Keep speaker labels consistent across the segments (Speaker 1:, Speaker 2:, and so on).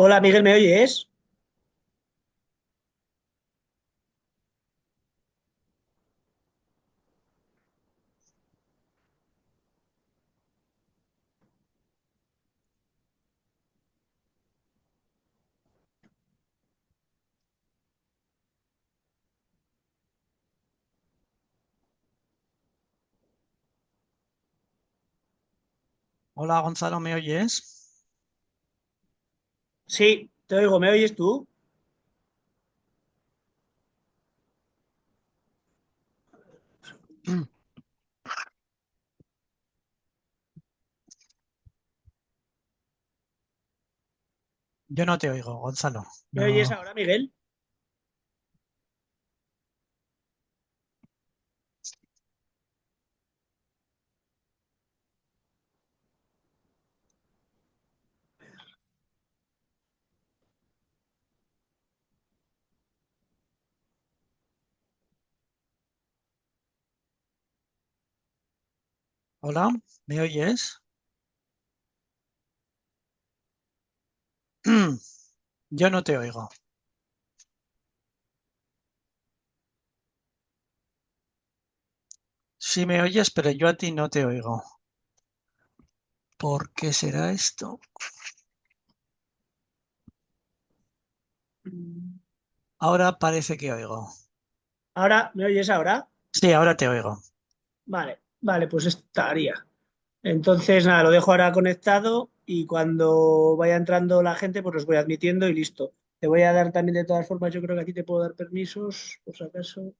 Speaker 1: Hola Miguel, ¿me oyes?
Speaker 2: Hola Gonzalo, ¿me oyes?
Speaker 1: Sí, te oigo, ¿me oyes tú?
Speaker 2: Yo no te oigo, Gonzalo.
Speaker 1: ¿Me oyes
Speaker 2: No.
Speaker 1: ahora, Miguel?
Speaker 2: Hola, ¿me oyes? Yo no te oigo. Sí me oyes, pero yo a ti no te oigo. ¿Por qué será esto? Ahora parece que oigo.
Speaker 1: ¿Ahora? ¿Me oyes ahora?
Speaker 2: Sí, ahora te oigo.
Speaker 1: Vale, vale, pues estaría. Entonces, nada, lo dejo ahora conectado y cuando vaya entrando la gente, pues los voy admitiendo y listo. Te voy a dar también de todas formas, yo creo que aquí te puedo dar permisos, por si acaso.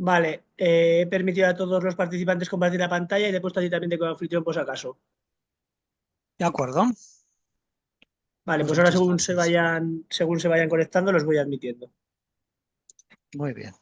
Speaker 1: Vale, he permitido a todos los participantes compartir la pantalla y te he puesto a ti también de anfitrión por si acaso.
Speaker 2: ¿De acuerdo?
Speaker 1: Vale,
Speaker 2: Pues
Speaker 1: pues ahora
Speaker 2: muchas gracias.
Speaker 1: según se vayan conectando, los voy admitiendo.
Speaker 2: Muy bien.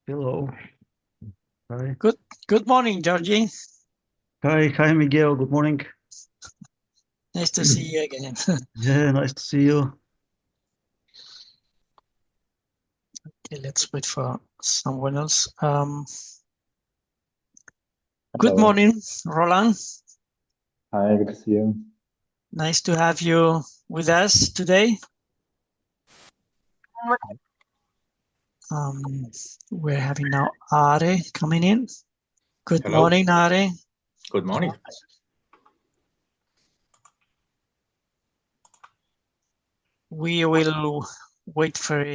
Speaker 3: Hello. Hi.
Speaker 2: Good morning, Georgie.
Speaker 3: Hi, Miguel. Good morning.
Speaker 2: Nice to see you again.
Speaker 3: Yeah, nice to see you.
Speaker 2: Okay, let's wait for someone else. Good
Speaker 4: Hello.
Speaker 2: morning, Roland.
Speaker 4: Hi, good to see you.
Speaker 2: Nice to have you with us today. We're having now Are coming in. Good
Speaker 5: Hello.
Speaker 2: morning, Are.
Speaker 5: Good morning.
Speaker 2: We will wait for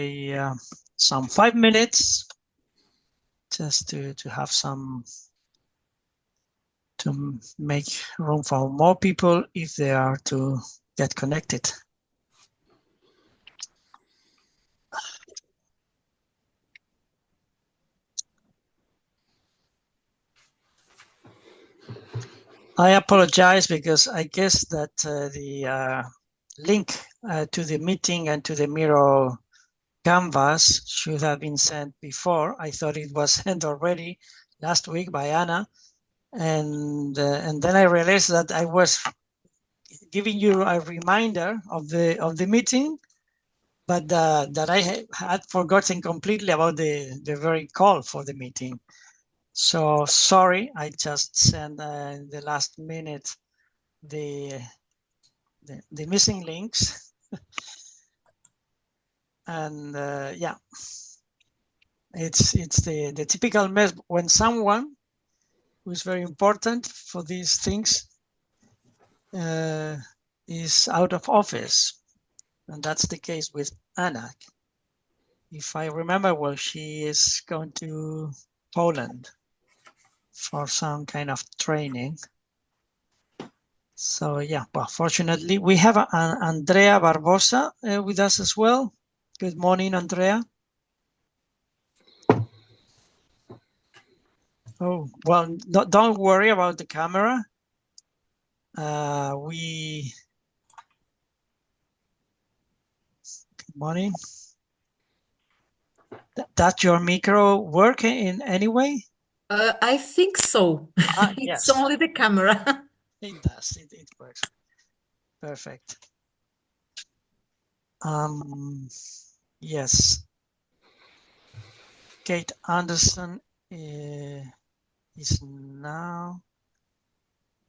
Speaker 2: some 5 minutes just to have some, to make room for more people if they are to get connected. I apologize because I guess that the link to the meeting and to the Miro canvas should have been sent before. I thought it was sent already last week by Anna, and then I realized that I was giving you a reminder of the meeting, but that I had forgotten completely about the very call for the meeting. So sorry, I just sent in the last minute the missing links. And yeah, it's the typical mess when someone who is very important for these things is out of office, and that's the case with Anna. If I remember well, she is going to Poland for some kind of training. So yeah, but fortunately we have Andrea Barbosa with us as well. Good morning, Andrea. Oh, well, don't worry about the camera. Good morning. Does your micro work in any way?
Speaker 6: I think so. It's
Speaker 2: Yes,
Speaker 6: only the camera.
Speaker 2: it does. It works. Perfect. Yes. Kate Anderson is now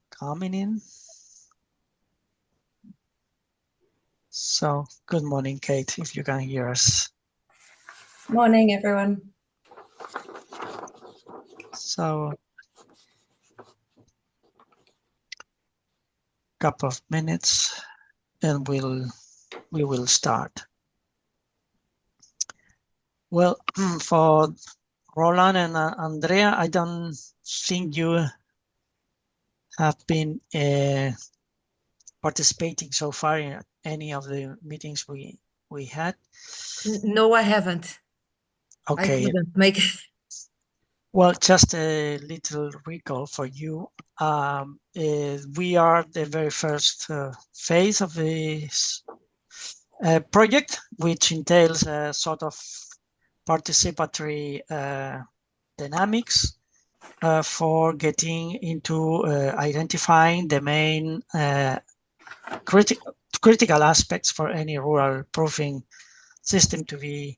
Speaker 2: coming in. So good morning, Kate, if you can hear us.
Speaker 7: Morning, everyone.
Speaker 2: So couple of minutes and we will start. Well, for Roland and Andrea, I don't think you have been participating so far in any of the meetings we had.
Speaker 6: No, I haven't.
Speaker 2: Okay.
Speaker 6: I couldn't make it.
Speaker 2: Well, just a little recall for you. we are the very first phase of this project, which entails a sort of participatory dynamics for getting into identifying the main critical aspects for any rural proofing system to be,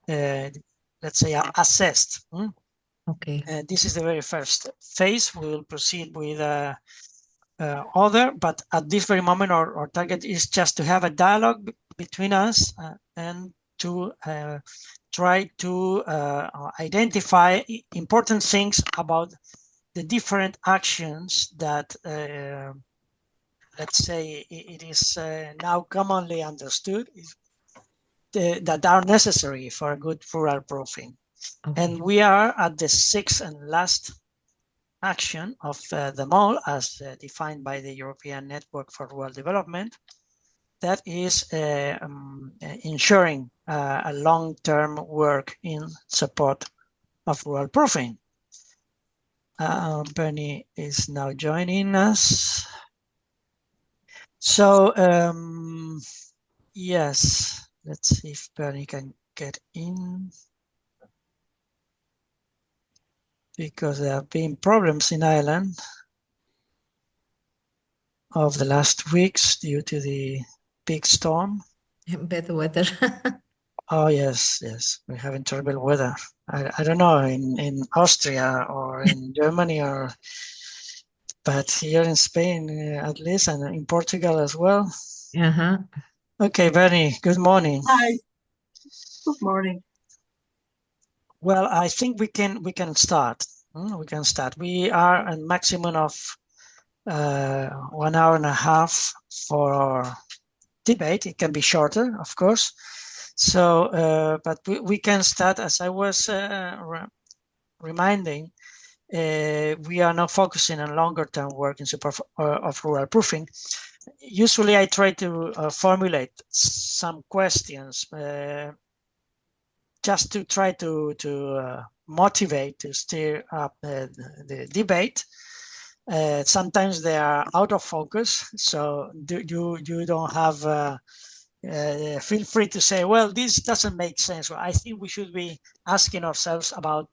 Speaker 2: let's say, assessed.
Speaker 6: Okay.
Speaker 2: This is the very first phase. We will proceed with other, but at this very moment, our target is just to have a dialogue between us and to try to identify important things about the different actions that, let's say, it is now commonly understood that are necessary for a good rural proofing.
Speaker 6: Okay.
Speaker 2: And we are at the sixth and last action of them all, as defined by the European Network for Rural Development. That is ensuring a long-term work in support of rural proofing. Bernie is now joining us. So, yes, let's see if Bernie can get in. Because there have been problems in Ireland of the last weeks due to the big storm.
Speaker 6: Bad weather.
Speaker 2: Oh, yes, yes. We're having terrible weather. I don't know in Austria or in Germany, but here in Spain at least, and in Portugal as well.
Speaker 6: Uh-huh.
Speaker 2: Okay, Bernie, good morning.
Speaker 5: Hi. Good morning.
Speaker 2: Well, I think we can start. We can start. We are a maximum of 1 hour and a half for our debate. It can be shorter, of course. So, but we can start, as I was reminding, we are now focusing on longer term work in support of rural proofing. Usually I try to formulate some questions just to try to motivate, to steer up the debate. Sometimes they are out of focus, so you don't have feel free to say, well, this doesn't make sense. Well, I think we should be asking ourselves about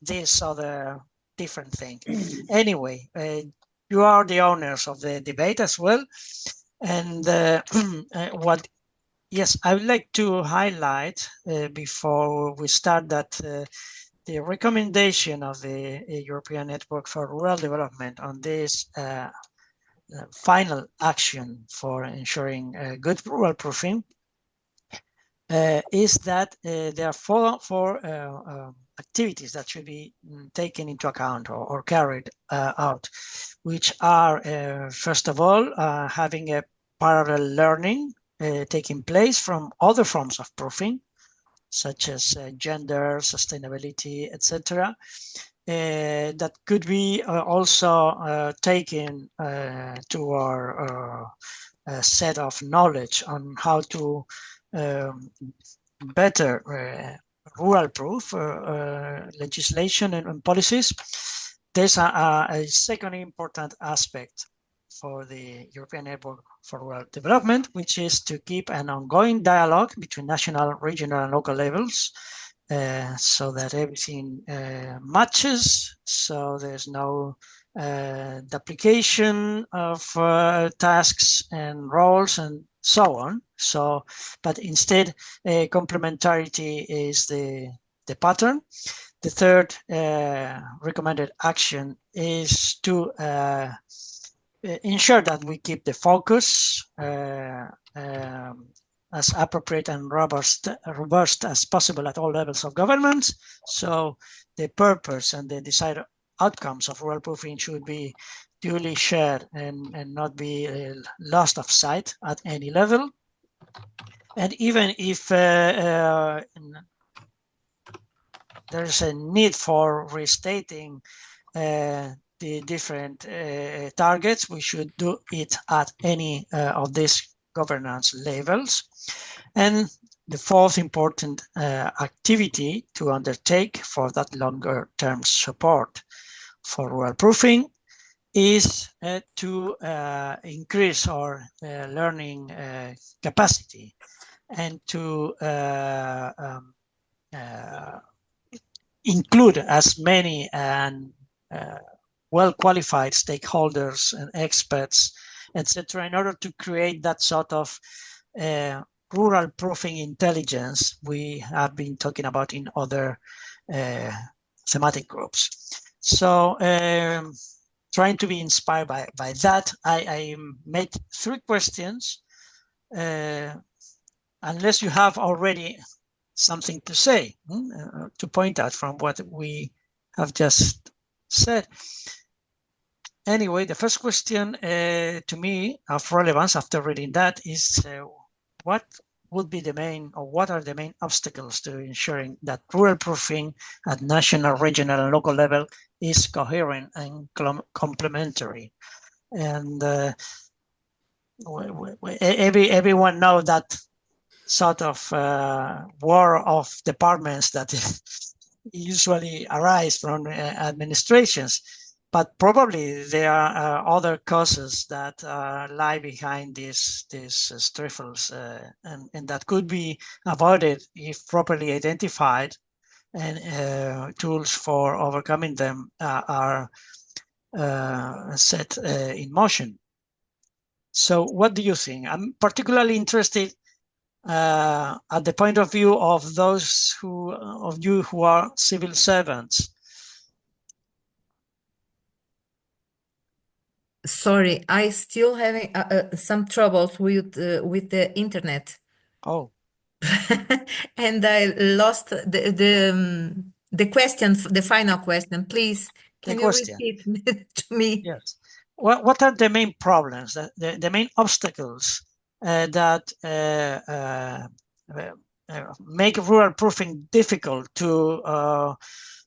Speaker 2: this other different thing. Anyway, you are the owners of the debate as well. And yes, I would like to highlight before we start that the recommendation of the European Network for Rural Development on this final action for ensuring good rural proofing is that there are four activities that should be taken into account or carried out, which are, first of all, having a parallel learning taking place from other forms of proofing, such as gender, sustainability, etc. That could be also taken to our set of knowledge on how to better rural proof legislation and policies. There's a second important aspect for the European Network for Rural Development, which is to keep an ongoing dialogue between national, regional, and local levels so that everything matches, so there's no duplication of tasks and roles and so on. So, but instead, complementarity is the pattern. The third recommended action is to ensure that we keep the focus as appropriate and robust as possible at all levels of government. So the purpose and the desired outcomes of rural proofing should be duly shared and not be lost of sight at any level. And even if there's a need for restating the different targets, we should do it at any of these governance levels. And the fourth important activity to undertake for that longer term support for rural proofing is to increase our learning capacity and to include as many and well-qualified stakeholders and experts, etc., in order to create that sort of rural proofing intelligence we have been talking about in other thematic groups. So trying to be inspired by that, I made 3 questions. Unless you have already something to say, to point out from what we have just said. Anyway, the first question to me of relevance after reading that is what would be the main, or what are the main obstacles to ensuring that rural proofing at national, regional, and local level is coherent and complementary? And everyone knows that sort of war of departments that usually arise from administrations, but probably there are other causes that lie behind these stifles, and that could be avoided if properly identified, and tools for overcoming them are set in motion. So what do you think? I'm particularly interested at the point of view of those of you who are civil servants.
Speaker 6: Sorry, I still having some troubles with the internet,
Speaker 2: Oh,
Speaker 6: and I lost the question, the final question. Please,
Speaker 2: the
Speaker 6: can you
Speaker 2: question.
Speaker 6: repeat to me?
Speaker 2: Yes. What are the main problems, the main obstacles that make rural proofing difficult to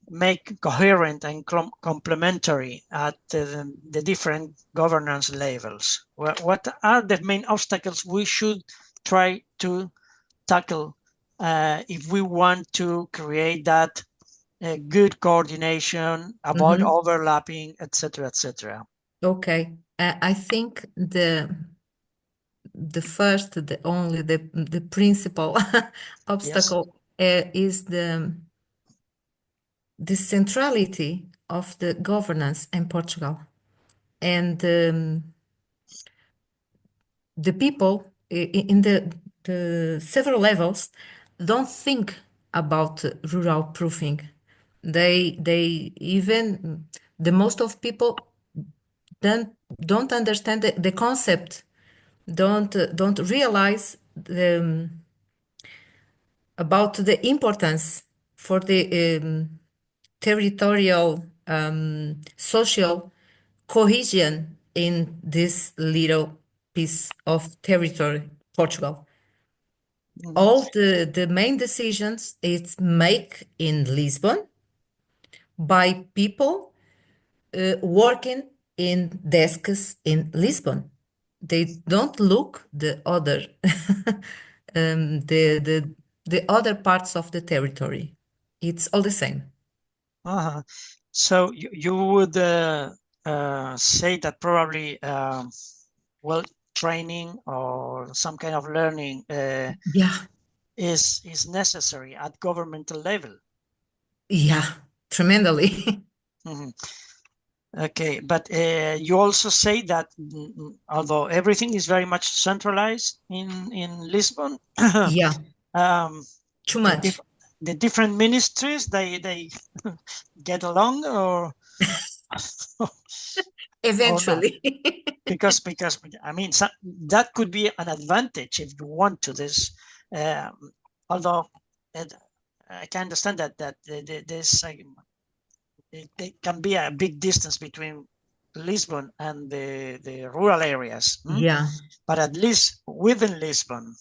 Speaker 2: make coherent and complementary at the different governance levels? What are the main obstacles we should try to tackle if we want to create that good coordination, avoid overlapping, etc., etc.?
Speaker 6: Okay, I think the first, the only, the principal obstacle is the centrality of the governance in Portugal, and the people in the several levels don't think about rural proofing. They even the most of people don't understand the concept, don't realize about the importance for the territorial social cohesion in this little piece of territory, Portugal. All the main decisions is made in Lisbon by people working in desks in Lisbon. They don't look the other the other parts of the territory. It's all the same.
Speaker 2: So you would say that probably well, training or some kind of learning
Speaker 6: Yeah,
Speaker 2: is necessary at governmental level.
Speaker 6: yeah, tremendously.
Speaker 2: Okay, but you also say that although everything is very much centralized in Lisbon,
Speaker 6: Yeah, too much.
Speaker 2: the different ministries, they get along or not?
Speaker 6: Eventually.
Speaker 2: Because I mean that could be an advantage if you want to this. Although I can understand that there's it can be a big distance between Lisbon and the rural areas.
Speaker 6: Yeah.
Speaker 2: But at least within Lisbon,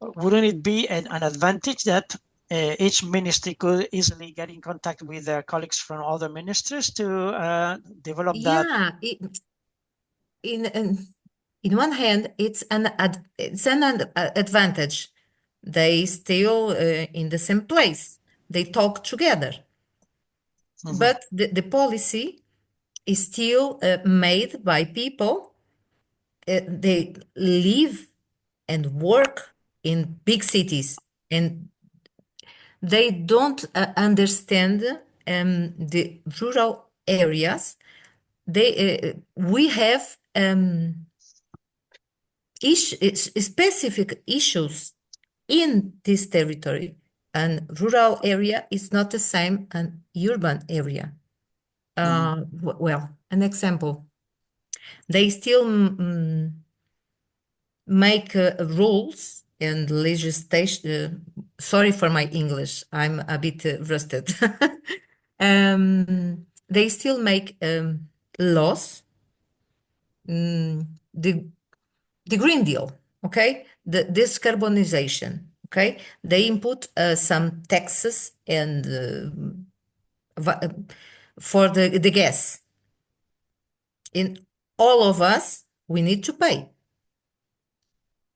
Speaker 2: wouldn't it be an advantage that each ministry could easily get in contact with their colleagues from other ministries to develop that?
Speaker 6: Yeah, in one hand, it's an advantage. They still in the same place. They talk together. But the policy is still made by people. They live and work in big cities, and they don't understand the rural areas. We have specific issues in this territory, and rural area is not the same an urban area. Well, an example, they still make rules and legislation. Sorry for my English, I'm a bit rusted. They still make laws. The Green Deal, okay? The decarbonization, okay? They input some taxes and for the gas. In all of us, we need to pay.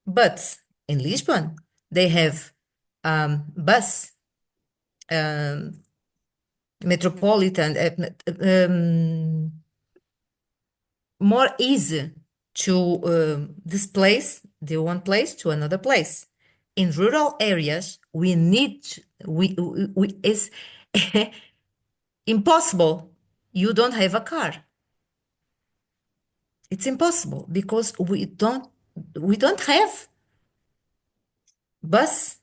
Speaker 6: But in Lisbon, they have bus, metropolitan, more easy to displace the one place to another place. In rural areas, it's impossible. You don't have a car. It's impossible because we don't have bus,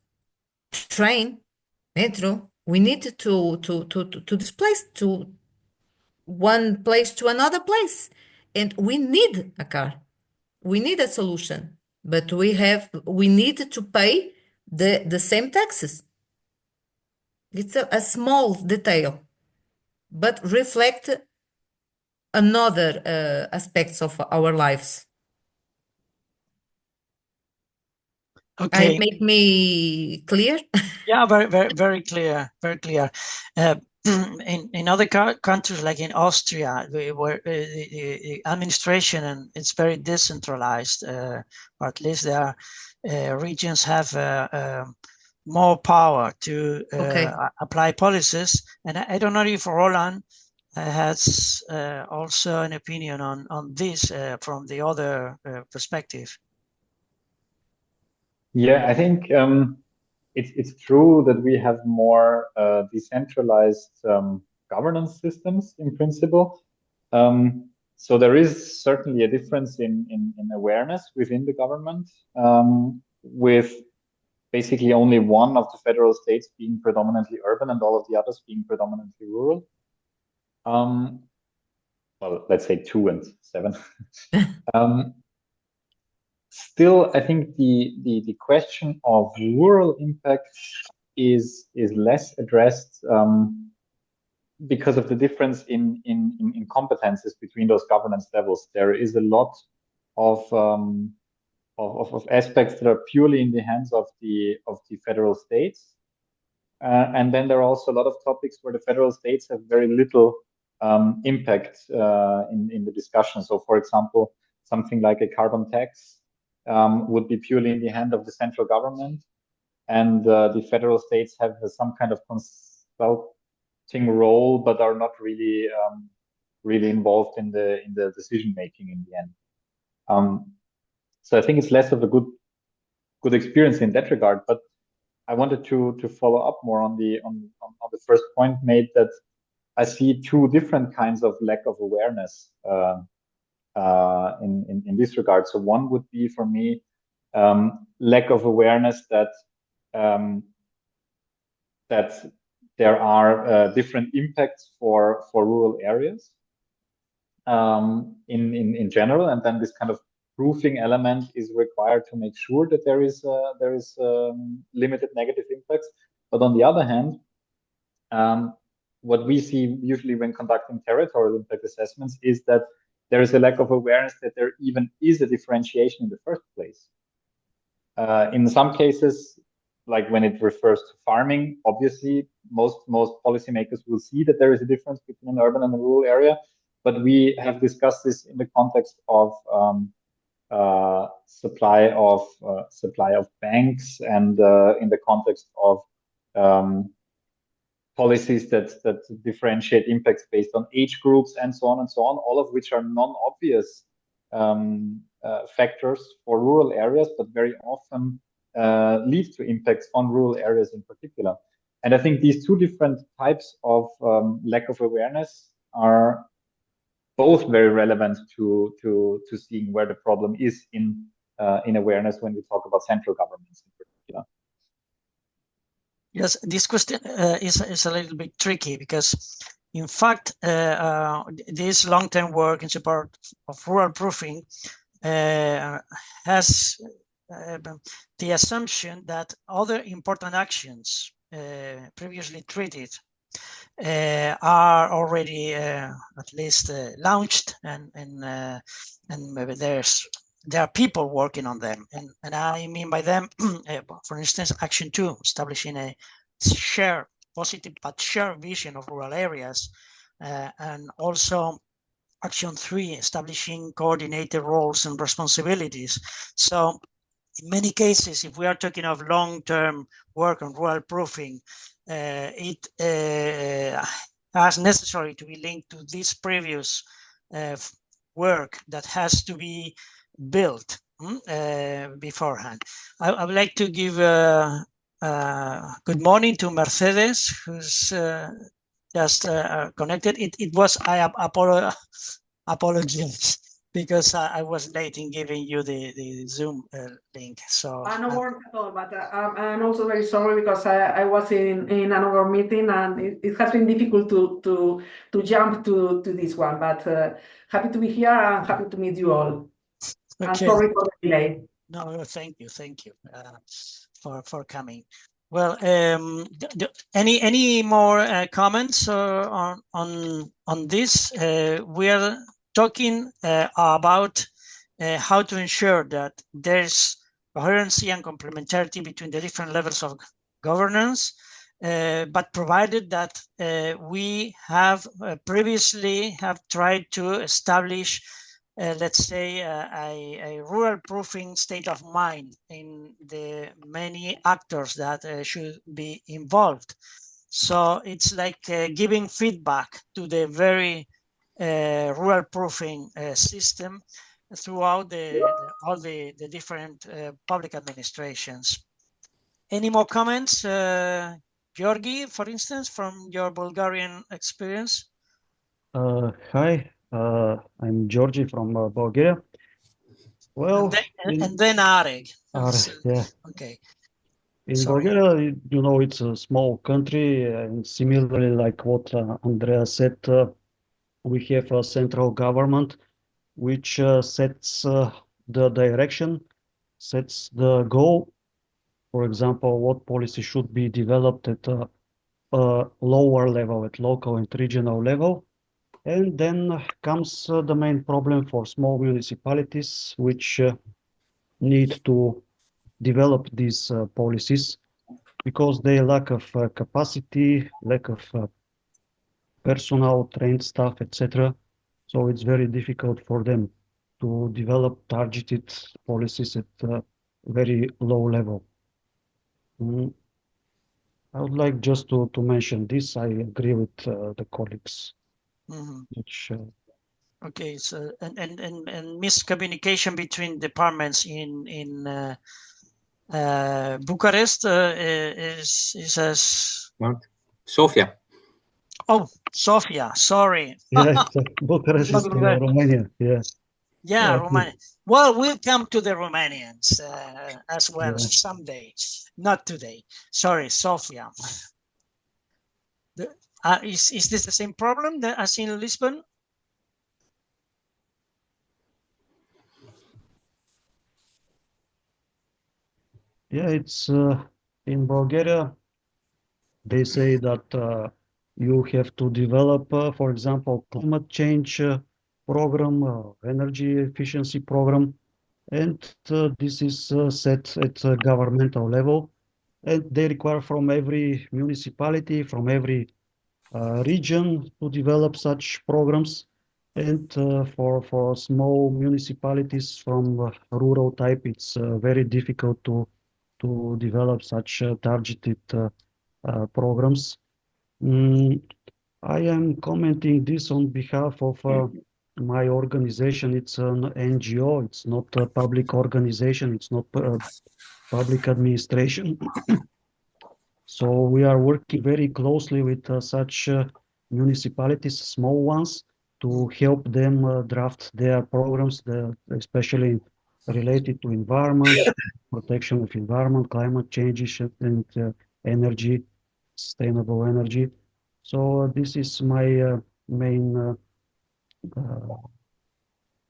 Speaker 6: train, metro. We need to displace to one place to another place, and we need a car. We need a solution, but we need to pay the same taxes. It's a small detail, but reflect another aspects of our lives. I
Speaker 2: Okay.
Speaker 6: make me clear?
Speaker 2: Yeah, very clear, very clear. In other countries, like in Austria, where the administration and it's very decentralized, or at least their regions have more power to
Speaker 6: Okay.
Speaker 2: apply policies. And I don't know if Roland has also an opinion on this from the other perspective.
Speaker 4: Yeah, I think it's true that we have more decentralized governance systems in principle. So there is certainly a difference in awareness within the government, with basically only one of the federal states being predominantly urban and all of the others being predominantly rural. Well, let's say 2 and 7. Still, I think the question of rural impact is less addressed because of the difference in competences between those governance levels. There is a lot of aspects that are purely in the hands of the federal states, and then there are also a lot of topics where the federal states have very little impact in the discussion. So, for example, something like a carbon tax would be purely in the hand of the central government, and the federal states have some kind of consulting role, but are not really really involved in the decision making in the end. So I think it's less of a good experience in that regard. But I wanted to follow up more on the first point made, that I see two different kinds of lack of awareness in this regard. So one would be for me lack of awareness that that there are different impacts for rural areas in general, and then this kind of proofing element is required to make sure that there is limited negative impacts. But on the other hand, what we see usually when conducting territorial impact assessments is that there is a lack of awareness that there even is a differentiation in the first place. In some cases, like when it refers to farming, obviously most policymakers will see that there is a difference between an urban and a rural area. But we have discussed this in the context of supply of banks, and in the context of policies that differentiate impacts based on age groups and so on, all of which are non-obvious factors for rural areas, but very often lead to impacts on rural areas in particular. And I think these two different types of lack of awareness are both very relevant to seeing where the problem is in awareness when we talk about central governments in particular.
Speaker 2: Yes, this question is a little bit tricky because, in fact, this long-term work in support of rural proofing has the assumption that other important actions previously treated are already at least launched, and maybe there are people working on them, and I mean by them, for instance, Action 2, establishing a shared, positive but shared vision of rural areas, and also Action 3, establishing coordinated roles and responsibilities. So in many cases, if we are talking of long-term work on rural proofing, it has necessary to be linked to this previous work that has to be built beforehand. I would like to give good morning to Mercedes, who's just connected. It was, I apologize because I was late in giving you the Zoom link. So
Speaker 5: No worries at all, but I'm also very sorry because I was in another meeting and it has been difficult to jump to this one, but happy to be here and happy to meet you all.
Speaker 2: okay.
Speaker 5: I'm sorry for the delay.
Speaker 2: No, thank you for coming. Well, any more comments on this? We are talking about how to ensure that there's coherency and complementarity between the different levels of governance, but provided that we have previously have tried to establish let's say a rural proofing state of mind in the many actors that should be involved. So it's like giving feedback to the very rural proofing system throughout all the different public administrations. Any more comments, Georgi, for instance, from your Bulgarian experience?
Speaker 3: Hi, I'm Georgi from Bulgaria. Well,
Speaker 2: and then Arek.
Speaker 3: yeah.
Speaker 2: Okay.
Speaker 3: In
Speaker 2: Sorry.
Speaker 3: Bulgaria, you know, it's a small country, and similarly, like what Andrea said, we have a central government which sets the direction, sets the goal. For example, what policy should be developed at a lower level, at local and regional level. And then comes the main problem for small municipalities, which need to develop these policies because they lack of capacity, lack of personnel, trained staff, etc. So it's very difficult for them to develop targeted policies at a very low level. I would like just to mention this. I agree with the colleagues. Which,
Speaker 2: okay, so and miscommunication between departments in Bucharest is as
Speaker 8: Sofia.
Speaker 2: Oh, Sofia. Sorry.
Speaker 3: Yeah, Bucharest is Romania. Yeah.
Speaker 2: Yeah, Romania. Well, we'll come to the Romanians as well someday. Not today. Sorry, Sofia. Is this the same problem as in Lisbon?
Speaker 3: Yeah, it's in Bulgaria. They say that you have to develop, for example, climate change program, energy efficiency program, and this is set at a governmental level, and they require from every municipality, from every region to develop such programs. And for small municipalities from rural type, it's very difficult to develop such targeted programs. I am commenting this on behalf of my organization. It's an NGO. It's not a public organization. It's not public administration. So we are working very closely with such municipalities, small ones, to help them draft their programs, especially related to environment, protection of environment, climate changes, and energy, sustainable energy. So this is my main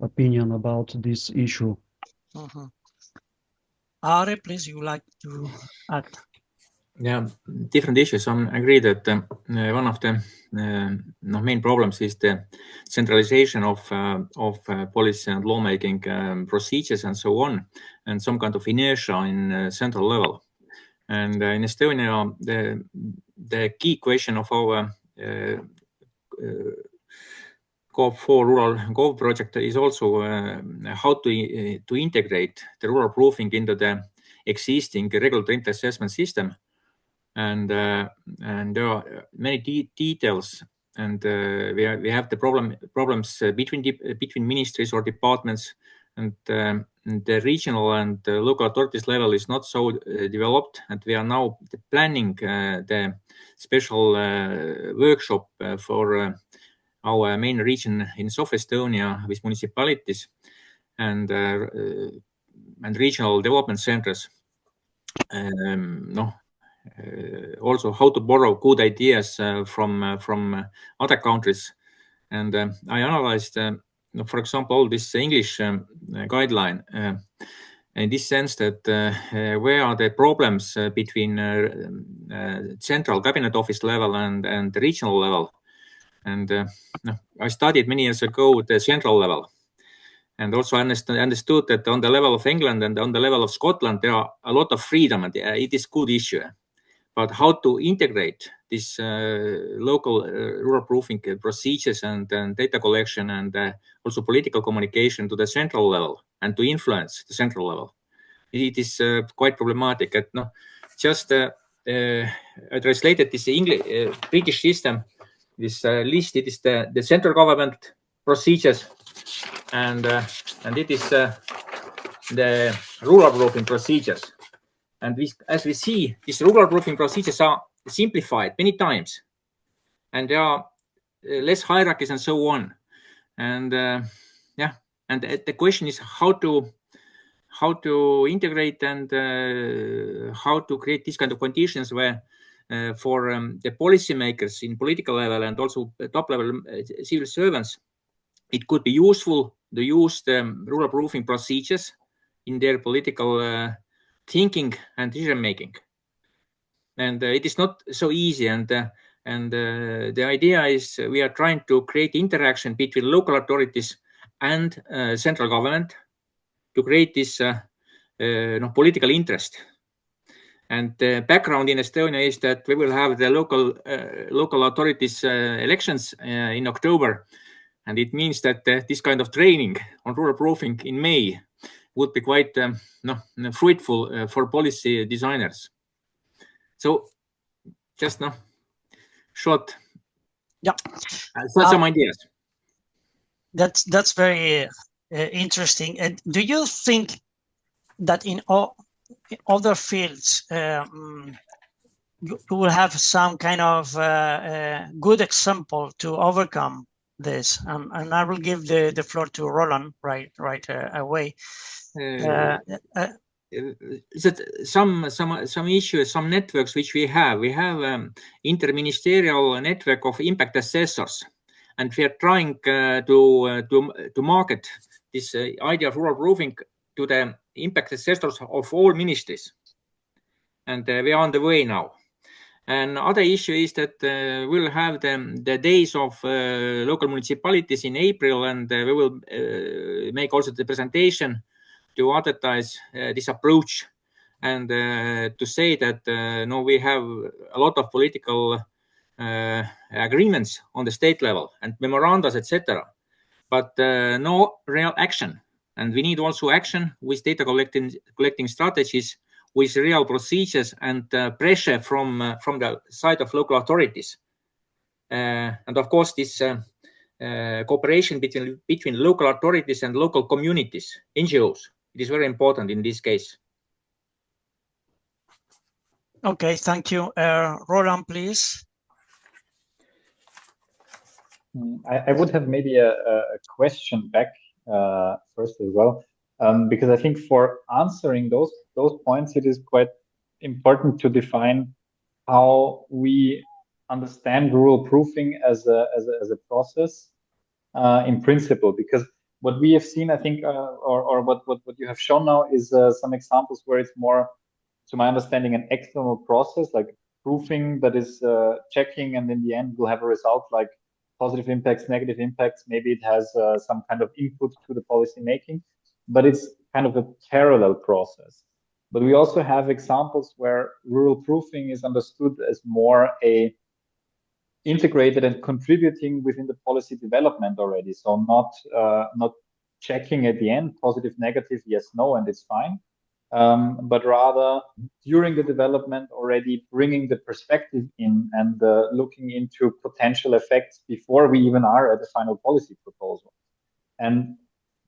Speaker 3: opinion about this issue.
Speaker 2: Are, please, you like to add?
Speaker 8: Yeah, different issues. I agree that one of the main problems is the centralization of policy and lawmaking procedures and so on, and some kind of inertia in central level. And in Estonia, the key question of our Gov4 Rural Gov project is also how to integrate the rural proofing into the existing regulatory impact assessment system. And there are many details, and we have the problems between ministries or departments, and the regional and local authorities level is not so developed. And we are now planning the special workshop for our main region in South Estonia with municipalities and regional development centers. Also how to borrow good ideas from other countries. And I analyzed, for example, this English guideline in this sense that where are the problems between central cabinet office level and the regional level. And I studied many years ago the central level. And also understood that on the level of England and on the level of Scotland, there are a lot of freedom, and it is a good issue. But how to integrate this local rural proofing procedures and data collection and also political communication to the central level and to influence the central level, it is quite problematic. I translated this English British system. This list, it is the central government procedures, and it is the rural proofing procedures. And as we see, these rural proofing procedures are simplified many times, and there are less hierarchies and so on. And and the question is how to integrate and how to create these kind of conditions where for the policymakers in political level and also top level civil servants, it could be useful to use the rural proofing procedures in their political thinking and decision making. And it is not so easy. And the idea is we are trying to create interaction between local authorities and central government to create this political interest. And the background in Estonia is that we will have the local authorities elections in October. And it means that this kind of training on rural proofing in May would be quite fruitful for policy designers. So just short, some ideas.
Speaker 2: That's very interesting. And do you think that in all other fields you will have some kind of good example to overcome this? And I will give the floor to Roland right away.
Speaker 8: Some issues, some networks which we have interministerial network of impact assessors, and we are trying to market this idea of rural proofing to the impact assessors of all ministries, and we are on the way now. And other issue is that we'll have the days of local municipalities in April, and we will make also the presentation to advertise this approach and to say that we have a lot of political agreements on the state level and memorandums, etc., but no real action. And we need also action with data collecting strategies, with real procedures and pressure from the side of local authorities. And of course, this cooperation between local authorities and local communities, NGOs, it is very important in this case.
Speaker 2: Okay, thank you. Roland, please.
Speaker 4: I would have maybe a question back first as well, because I think for answering those points, it is quite important to define how we understand rural proofing as a process in principle. Because what we have seen, I think, or what you have shown now is some examples where it's more, to my understanding, an external process like proofing that is checking, and in the end we'll have a result like positive impacts, negative impacts. Maybe it has some kind of input to the policy making, but it's kind of a parallel process. But we also have examples where rural proofing is understood as more a integrated and contributing within the policy development already. So not checking at the end, positive, negative, yes, no, and it's fine. But rather during the development already bringing the perspective in and looking into potential effects before we even are at the final policy proposal. And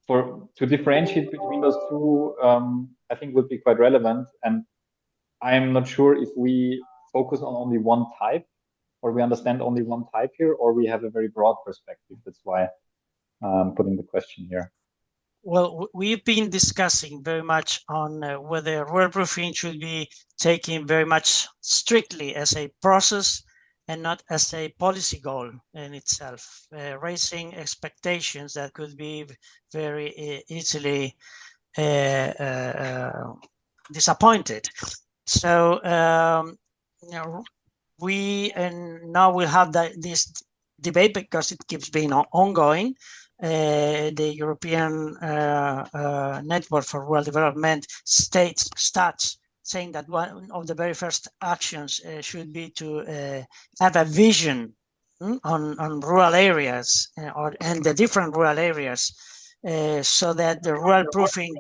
Speaker 4: to differentiate between those two, I think would be quite relevant. And I'm not sure if we focus on only one type, or we understand only one type here, or we have a very broad perspective. That's why I'm putting the question here.
Speaker 2: Well, we've been discussing very much on whether rural proofing should be taken very much strictly as a process and not as a policy goal in itself, raising expectations that could be very easily disappointed. So now we'll have this debate because it keeps being ongoing. The European Network for Rural Development starts saying that one of the very first actions should be to have a vision on rural areas and the different rural areas, so that the rural proofing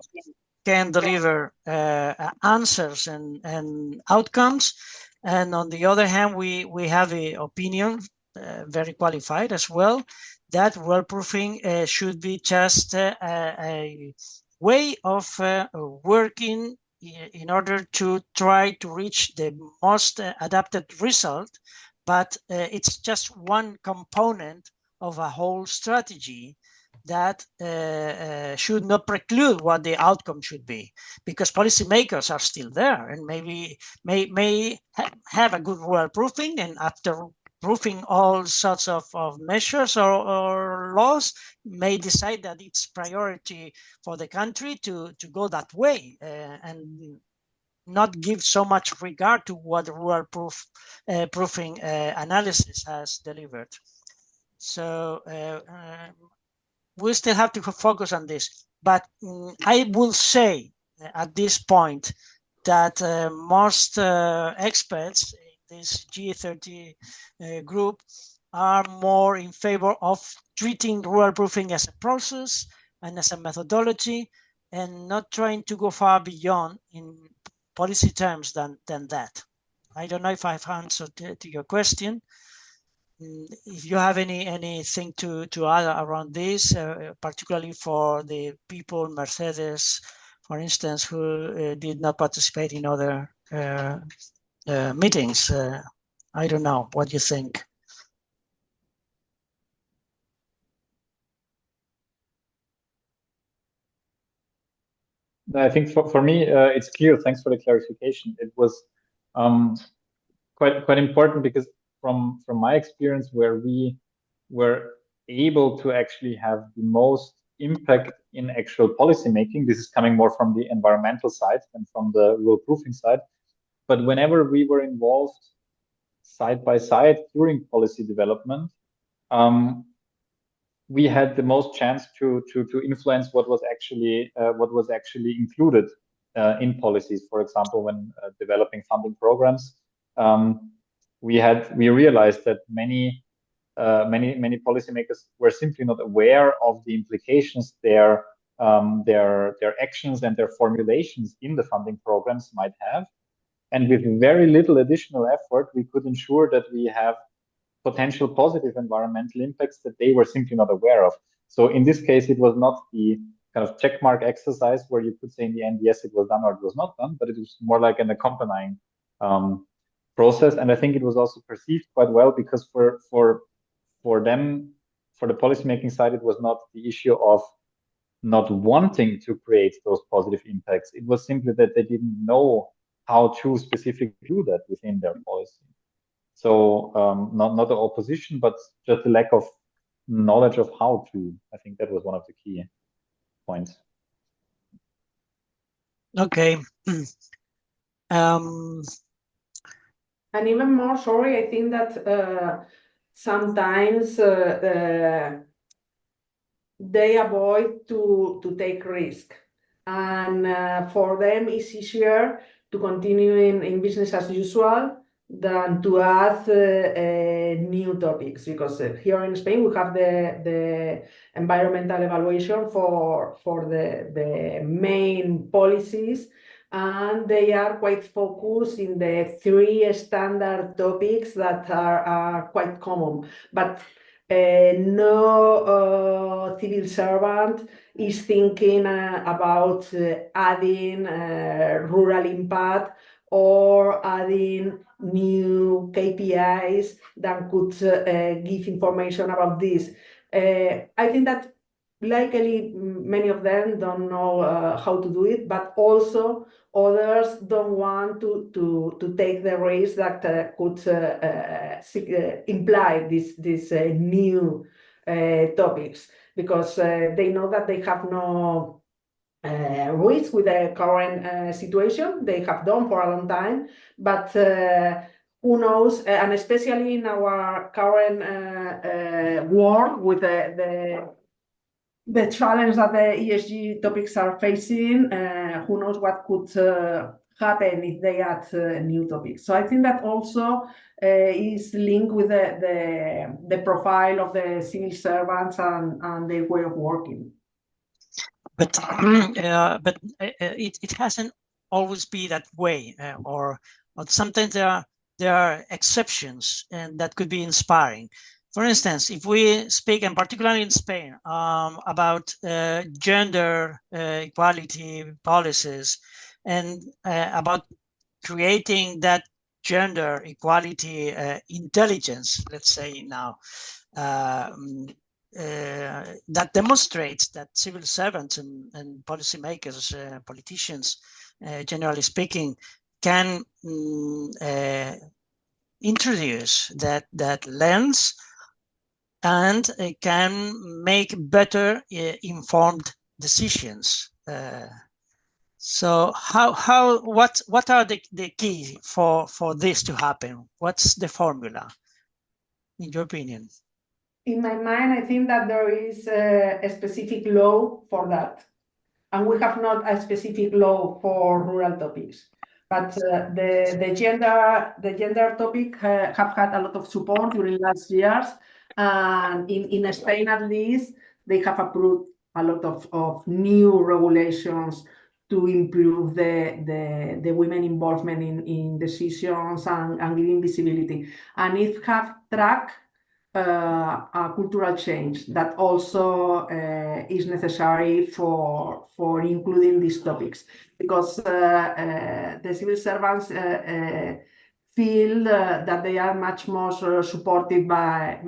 Speaker 2: can deliver answers and outcomes. And on the other hand, we have an opinion, very qualified as well, that rural proofing should be just a way of working in order to try to reach the most adapted result, but it's just one component of a whole strategy that should not preclude what the outcome should be, because policymakers are still there and maybe may have a good rural proofing, and after proofing all sorts of measures or laws, may decide that it's priority for the country to go that way and not give so much regard to what the rural proofing analysis has delivered. So we still have to focus on this. But I will say at this point that most experts in this G30 group are more in favor of treating rural proofing as a process and as a methodology, and not trying to go far beyond in policy terms than that. I don't know if I've answered to your question. If you have anything to add around this, particularly for the people, Mercedes, for instance, who did not participate in other meetings. I don't know. What do you think?
Speaker 4: I think for me, it's clear. Thanks for the clarification. It was quite important, because from my experience, where we were able to actually have the most impact in actual policy making, this is coming more from the environmental side than from the rural proofing side. But whenever we were involved side by side during policy development, we had the most chance to influence what was actually included in policies. For example, when developing funding programs, we realized that many policymakers were simply not aware of the implications their actions and their formulations in the funding programs might have. And with very little additional effort, we could ensure that we have potential positive environmental impacts that they were simply not aware of. So in this case, it was not the kind of checkmark exercise where you could say in the end, yes, it was done or it was not done, but it was more like an accompanying process. And I think it was also perceived quite well, because for them, for the policymaking side, it was not the issue of not wanting to create those positive impacts. It was simply that they didn't know how to specifically do that within their policy. So not the opposition, but just the lack of knowledge of how to. I think that was one of the key points.
Speaker 2: Okay.
Speaker 5: And even more, sorry, I think that sometimes they avoid to take risk. And for them, it's easier to continue in business as usual than to add new topics, because here in Spain we have the environmental evaluation for the main policies, and they are quite focused in the 3 standard topics that are quite common. But no civil servant is thinking about adding rural impact or adding new KPIs that could give information about this. I think that likely many of them don't know how to do it, but also others don't want to take the risk that could imply these new topics, because they know that they have no risk with the current situation. They have done for a long time, but who knows, and especially in our current world with the challenge that the ESG topics are facing, who knows what could happen if they add new topics. So I think that also is linked with the profile of the civil servants and their way of working.
Speaker 2: But it hasn't always been that way, or sometimes there are exceptions, and that could be inspiring. For instance, if we speak, and particularly in Spain, about gender equality policies, and about creating that gender equality intelligence, let's say now, that demonstrates that civil servants and policymakers, politicians, generally speaking, can introduce that lens and can make better informed decisions. So what are the key for this to happen? What's the formula, in your opinion?
Speaker 5: In my mind, I think that there is a specific law for that, and we have not a specific law for rural topics. But the gender topic have had a lot of support during last years, and in Spain at least, they have approved a lot of new regulations to improve the women involvement in decisions and giving visibility. And it have tracked a cultural change that also is necessary for including these topics, because the civil servants feel that they are much more supported by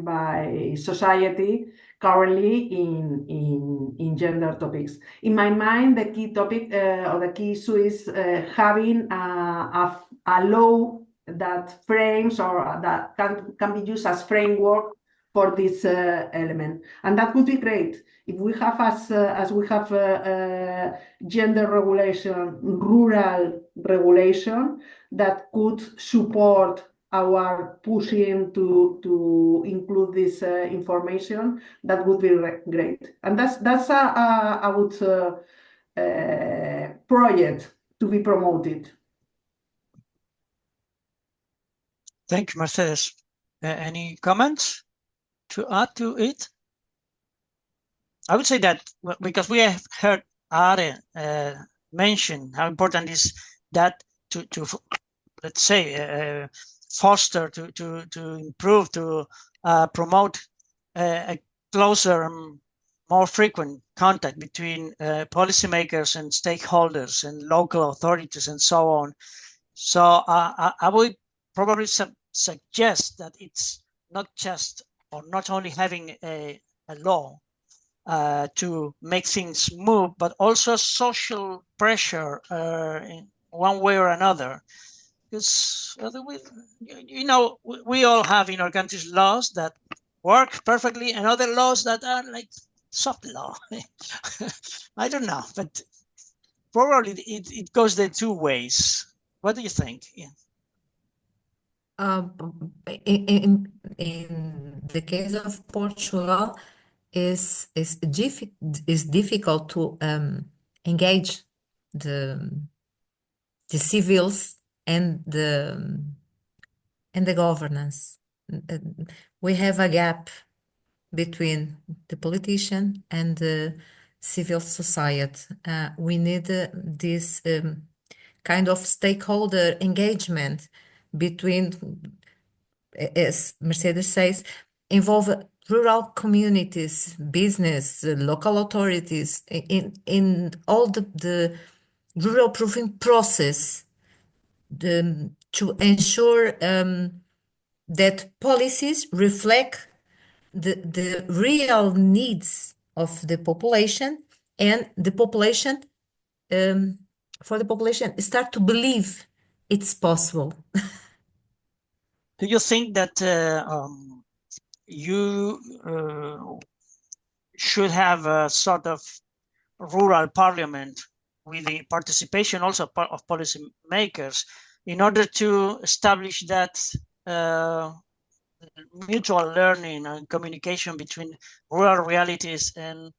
Speaker 5: society currently in gender topics. In my mind, the key topic or the key issue is having a law that frames or that can be used as framework for this element, and that would be great if we have as we have gender regulation, rural regulation that could support our pushing to include this information. That would be great, and that's a good project to be promoted.
Speaker 2: Thank you, Mercedes. Any comments to add to it? I would say that because we have heard Are mention how important is that to let's say foster, to improve, to promote a closer, more frequent contact between policymakers and stakeholders and local authorities and so on. So I would probably suggest that it's not just or not only having a law to make things move, but also social pressure in one way or another. Because we all have in our countries laws that work perfectly and other laws that are like soft law. I don't know, but probably it goes the two ways. What do you think? Yeah.
Speaker 6: In the case of Portugal, is difficult to engage the civils and the governance. We have a gap between the politician and the civil society. We need this kind of stakeholder engagement between, as Mercedes says, involve rural communities, business, local authorities in all the rural proofing process to ensure that policies reflect the real needs of the population, and the population, for the population, start to believe it's possible.
Speaker 2: Do you think that you should have a sort of rural parliament with the participation also of policymakers in order to establish that mutual learning and communication between rural realities and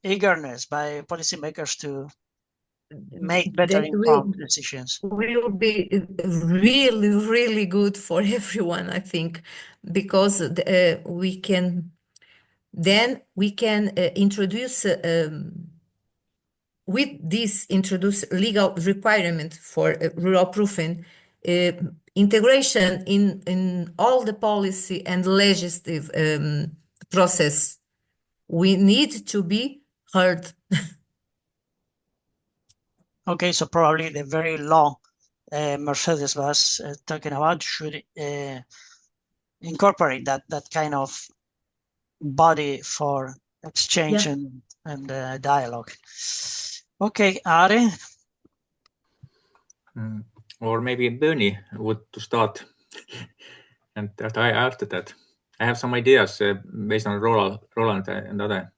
Speaker 2: eagerness by policymakers to make better informed decisions?
Speaker 6: Will be really, really good for everyone, I think, because we can introduce with this legal requirement for rural proofing, integration in all the policy and legislative process. We need to be heard.
Speaker 2: Okay, so probably the very law Mercedes was talking about should incorporate that kind of body for exchange and dialogue. Okay, Ari?
Speaker 8: Or maybe Bernie would to start, and that I after that. I have some ideas based on Roland and other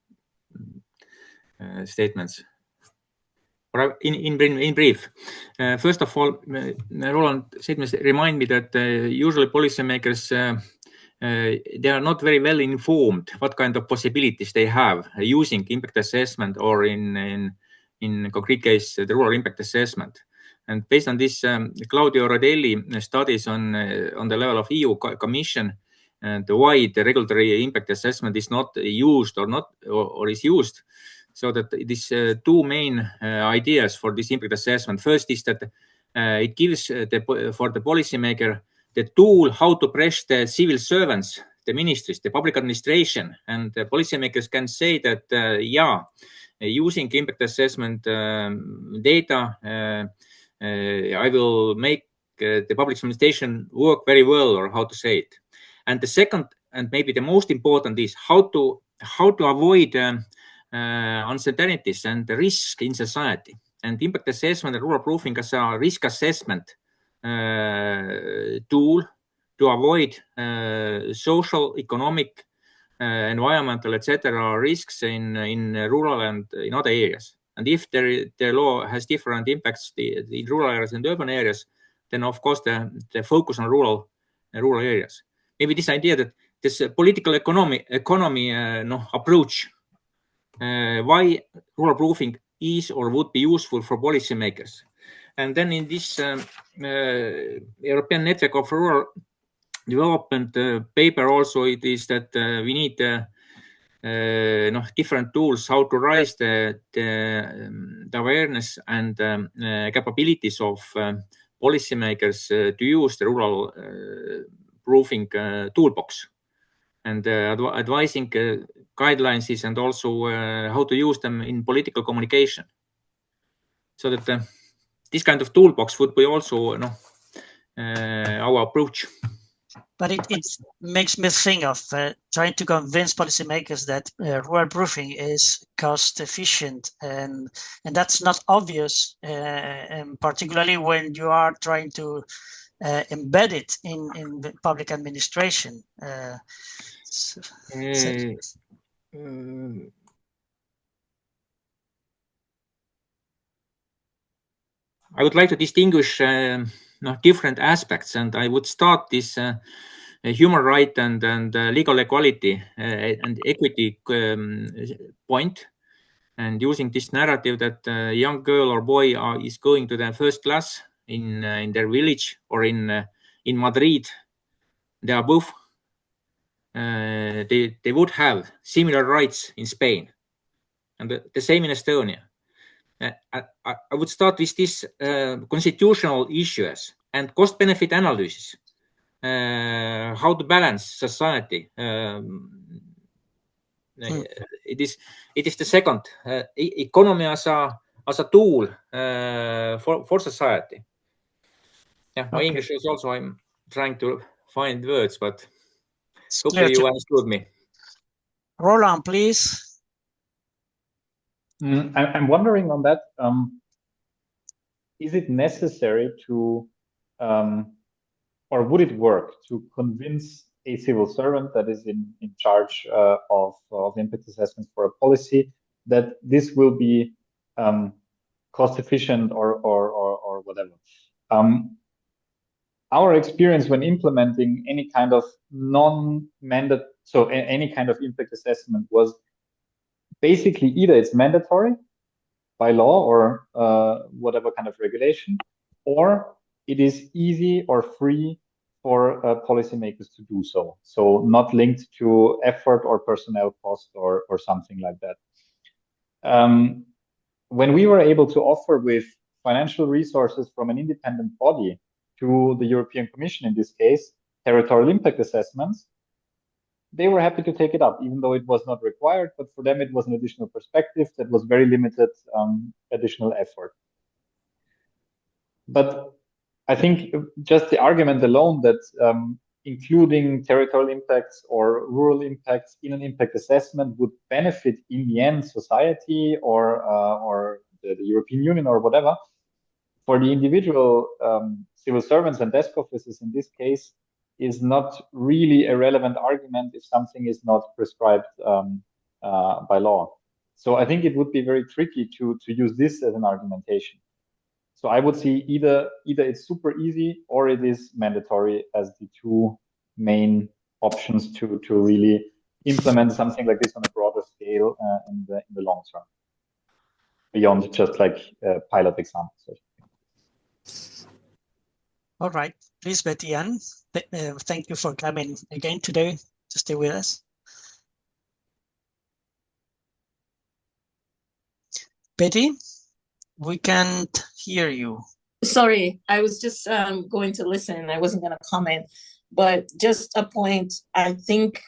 Speaker 8: statements. Or in brief, first of all, Roland statements remind me that usually policymakers they are not very well informed what kind of possibilities they have using impact assessment, or in concrete case the rural impact assessment. And based on this, Claudio Rodelli studies on the level of EU Commission and why the regulatory impact assessment is not used or is used. So that these two main ideas for this impact assessment. First is that it gives for the policymaker the tool how to press the civil servants, the ministries, the public administration, and the policymakers can say that, using impact assessment data, I will make the public administration work very well, or how to say it. And the second, and maybe the most important, is how to avoid uncertainties and risk in society. And impact assessment and rural proofing as a risk assessment tool to avoid social, economic, environmental, etc. risks in rural and in other areas. And if the law has different impacts in rural areas and urban areas, then of course the focus on rural areas. Maybe this idea that this political economy approach, why rural proofing is or would be useful for policymakers. And then in this European Network of Rural Development paper also it is that we need different tools how to raise the awareness and capabilities of policymakers to use the rural proofing toolbox and advising guidelines and also how to use them in political communication. So that this kind of toolbox would be also our approach.
Speaker 2: But it makes me think of trying to convince policymakers that rural proofing is cost efficient, and that's not obvious, and particularly when you are trying to embed it in the public administration.
Speaker 8: I would like to distinguish different aspects, and I would start this human right and legal equality and equity point, and using this narrative that a young girl or boy is going to the first class in their village or in Madrid, they are both they would have similar rights in Spain, and the same in Estonia. I would start with this constitutional issues and cost-benefit analysis, how to balance society. It is the second economy as a tool for society. Yeah, my English is also, I'm trying to find words, but hopefully you understood me.
Speaker 2: Roland, please.
Speaker 4: I'm wondering on that. Is it necessary to, or would it work to convince a civil servant that is in charge of impact assessments for a policy that this will be cost efficient or whatever? Our experience when implementing any kind of non-mandate, so any kind of impact assessment was basically either it's mandatory by law or whatever kind of regulation, or it is easy or free for policymakers to do so. So not linked to effort or personnel cost or something like that. When we were able to offer with financial resources from an independent body to the European Commission, in this case, territorial impact assessments, they were happy to take it up, even though it was not required, but for them it was an additional perspective that was very limited additional effort. But I think just the argument alone that including territorial impacts or rural impacts in an impact assessment would benefit in the end society or the European Union or whatever, for the individual civil servants and desk officers in this case, is not really a relevant argument if something is not prescribed by law. So I think it would be very tricky to use this as an argumentation. So I would see either it's super easy or it is mandatory as the two main options to really implement something like this on a broader scale in the long term, beyond just like pilot examples.
Speaker 2: All right, please, Betty Ann. Thank you for coming again today to stay with us. Betty, we can't hear you.
Speaker 9: Sorry, I was just going to listen. I wasn't going to comment, but just a point. I think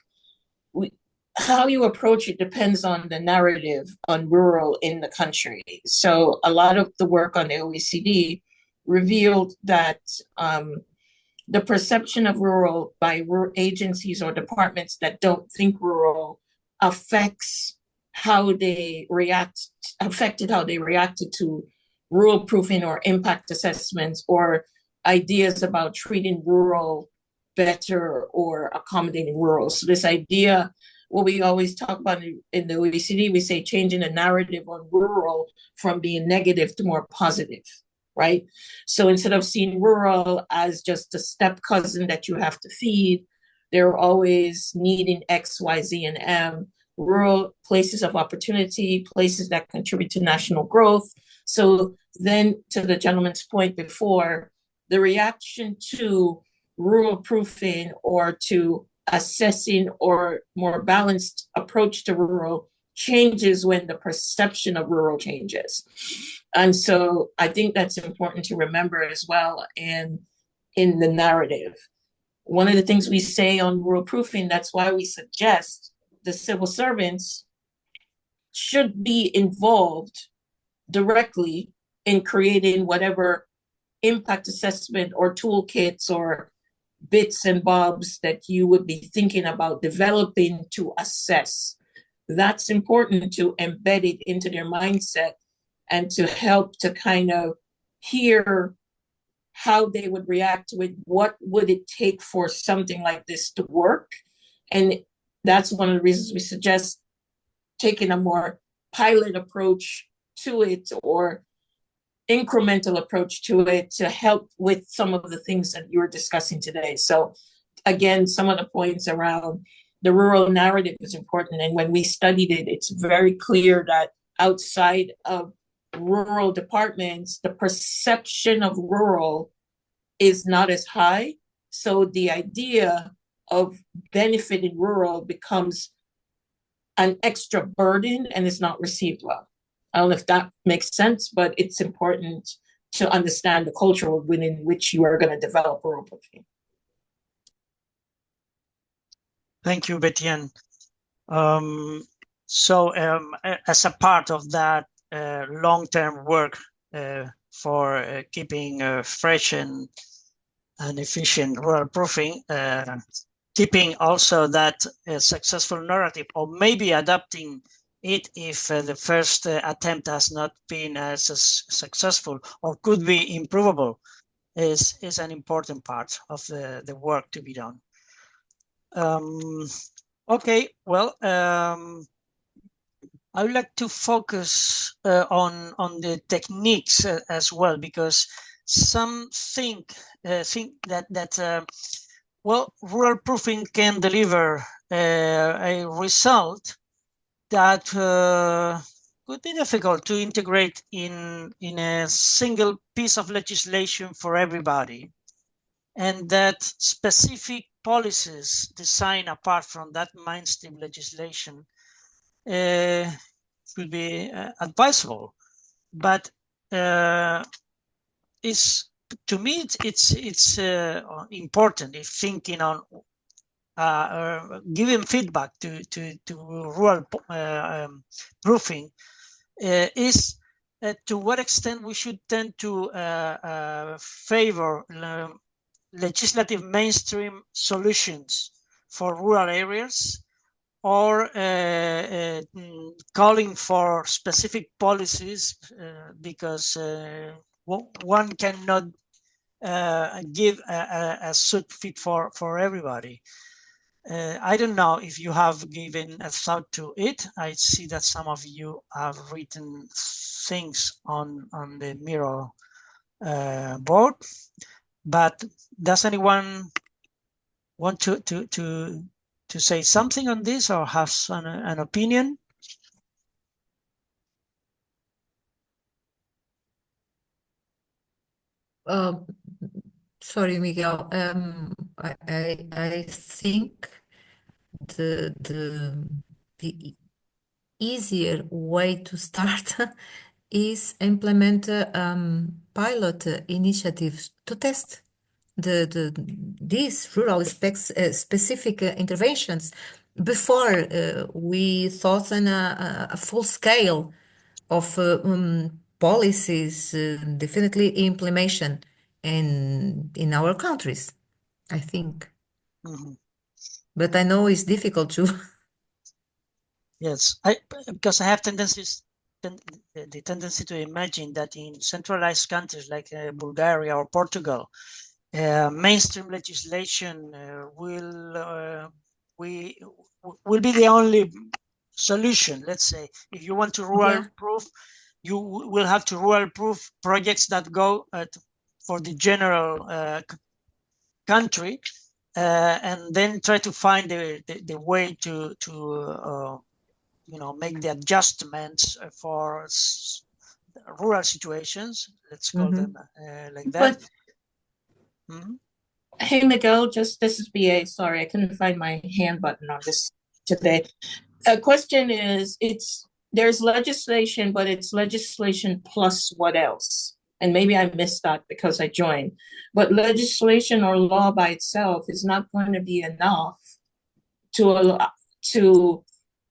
Speaker 9: how you approach it depends on the narrative on rural in the country. So a lot of the work on the OECD revealed that the perception of rural by agencies or departments that don't think rural affected how they reacted to rural proofing or impact assessments or ideas about treating rural better or accommodating rural. So this idea, what we always talk about in the OECD, we say changing the narrative on rural from being negative to more positive, right? So instead of seeing rural as just a step cousin that you have to feed, they're always needing X, Y, Z, and M. Rural places of opportunity, places that contribute to national growth. So then to the gentleman's point before, the reaction to rural proofing or to assessing or more balanced approach to rural changes when the perception of rural changes. And so I think that's important to remember as well in the narrative. One of the things we say on rural proofing, that's why we suggest the civil servants should be involved directly in creating whatever impact assessment or toolkits or bits and bobs that you would be thinking about developing to assess. That's important to embed it into their mindset and to help to kind of hear how they would react to it. What would it take for something like this to work? And that's one of the reasons we suggest taking a more pilot approach to it or incremental approach to it to help with some of the things that you were discussing today. So again, some of the points around the rural narrative is important. And when we studied it, it's very clear that outside of rural departments, the perception of rural is not as high. So the idea of benefiting rural becomes an extra burden and is not received well. I don't know if that makes sense, but it's important to understand the culture within which you are going to develop rural proofing.
Speaker 2: Thank you, Betienne. So as a part of that long-term work for keeping fresh and efficient rural proofing, keeping also that successful narrative, or maybe adapting it if the first attempt has not been as successful or could be improvable, is an important part of the work to be done. Okay, well, I would like to focus on the techniques as well, because some think that well, rural proofing can deliver a result that could be difficult to integrate in a single piece of legislation for everybody, and that specific policies designed apart from that mainstream legislation could be advisable. But to me, it's important if thinking on giving feedback to rural proofing is to what extent we should tend to favor legislative mainstream solutions for rural areas, or calling for specific policies because one cannot give a suit fit for everybody. I don't know if you have given a thought to it. I see that some of you have written things on the Miro board, but does anyone want to say something on this or have an opinion?
Speaker 6: Sorry, Miguel. I think the easier way to start is implement pilot initiatives to test these rural specific interventions before we thought on a full scale of policies, definitely implementation in our countries, I think.
Speaker 2: Mm-hmm.
Speaker 6: But I know it's difficult to.
Speaker 2: Yes, because I have the tendency to imagine that in centralized countries like Bulgaria or Portugal, mainstream legislation will be the only solution. Let's say if you want to rural proof, you will have to rural proof projects that go for the general country, and then try to find the way to make the adjustments for rural situations. Let's call them like that.
Speaker 9: Hey, Miguel, this is BA. Sorry, I couldn't find my hand button on this today. a question is, there's legislation, but it's legislation plus what else? And maybe I missed that because I joined. But legislation or law by itself is not going to be enough to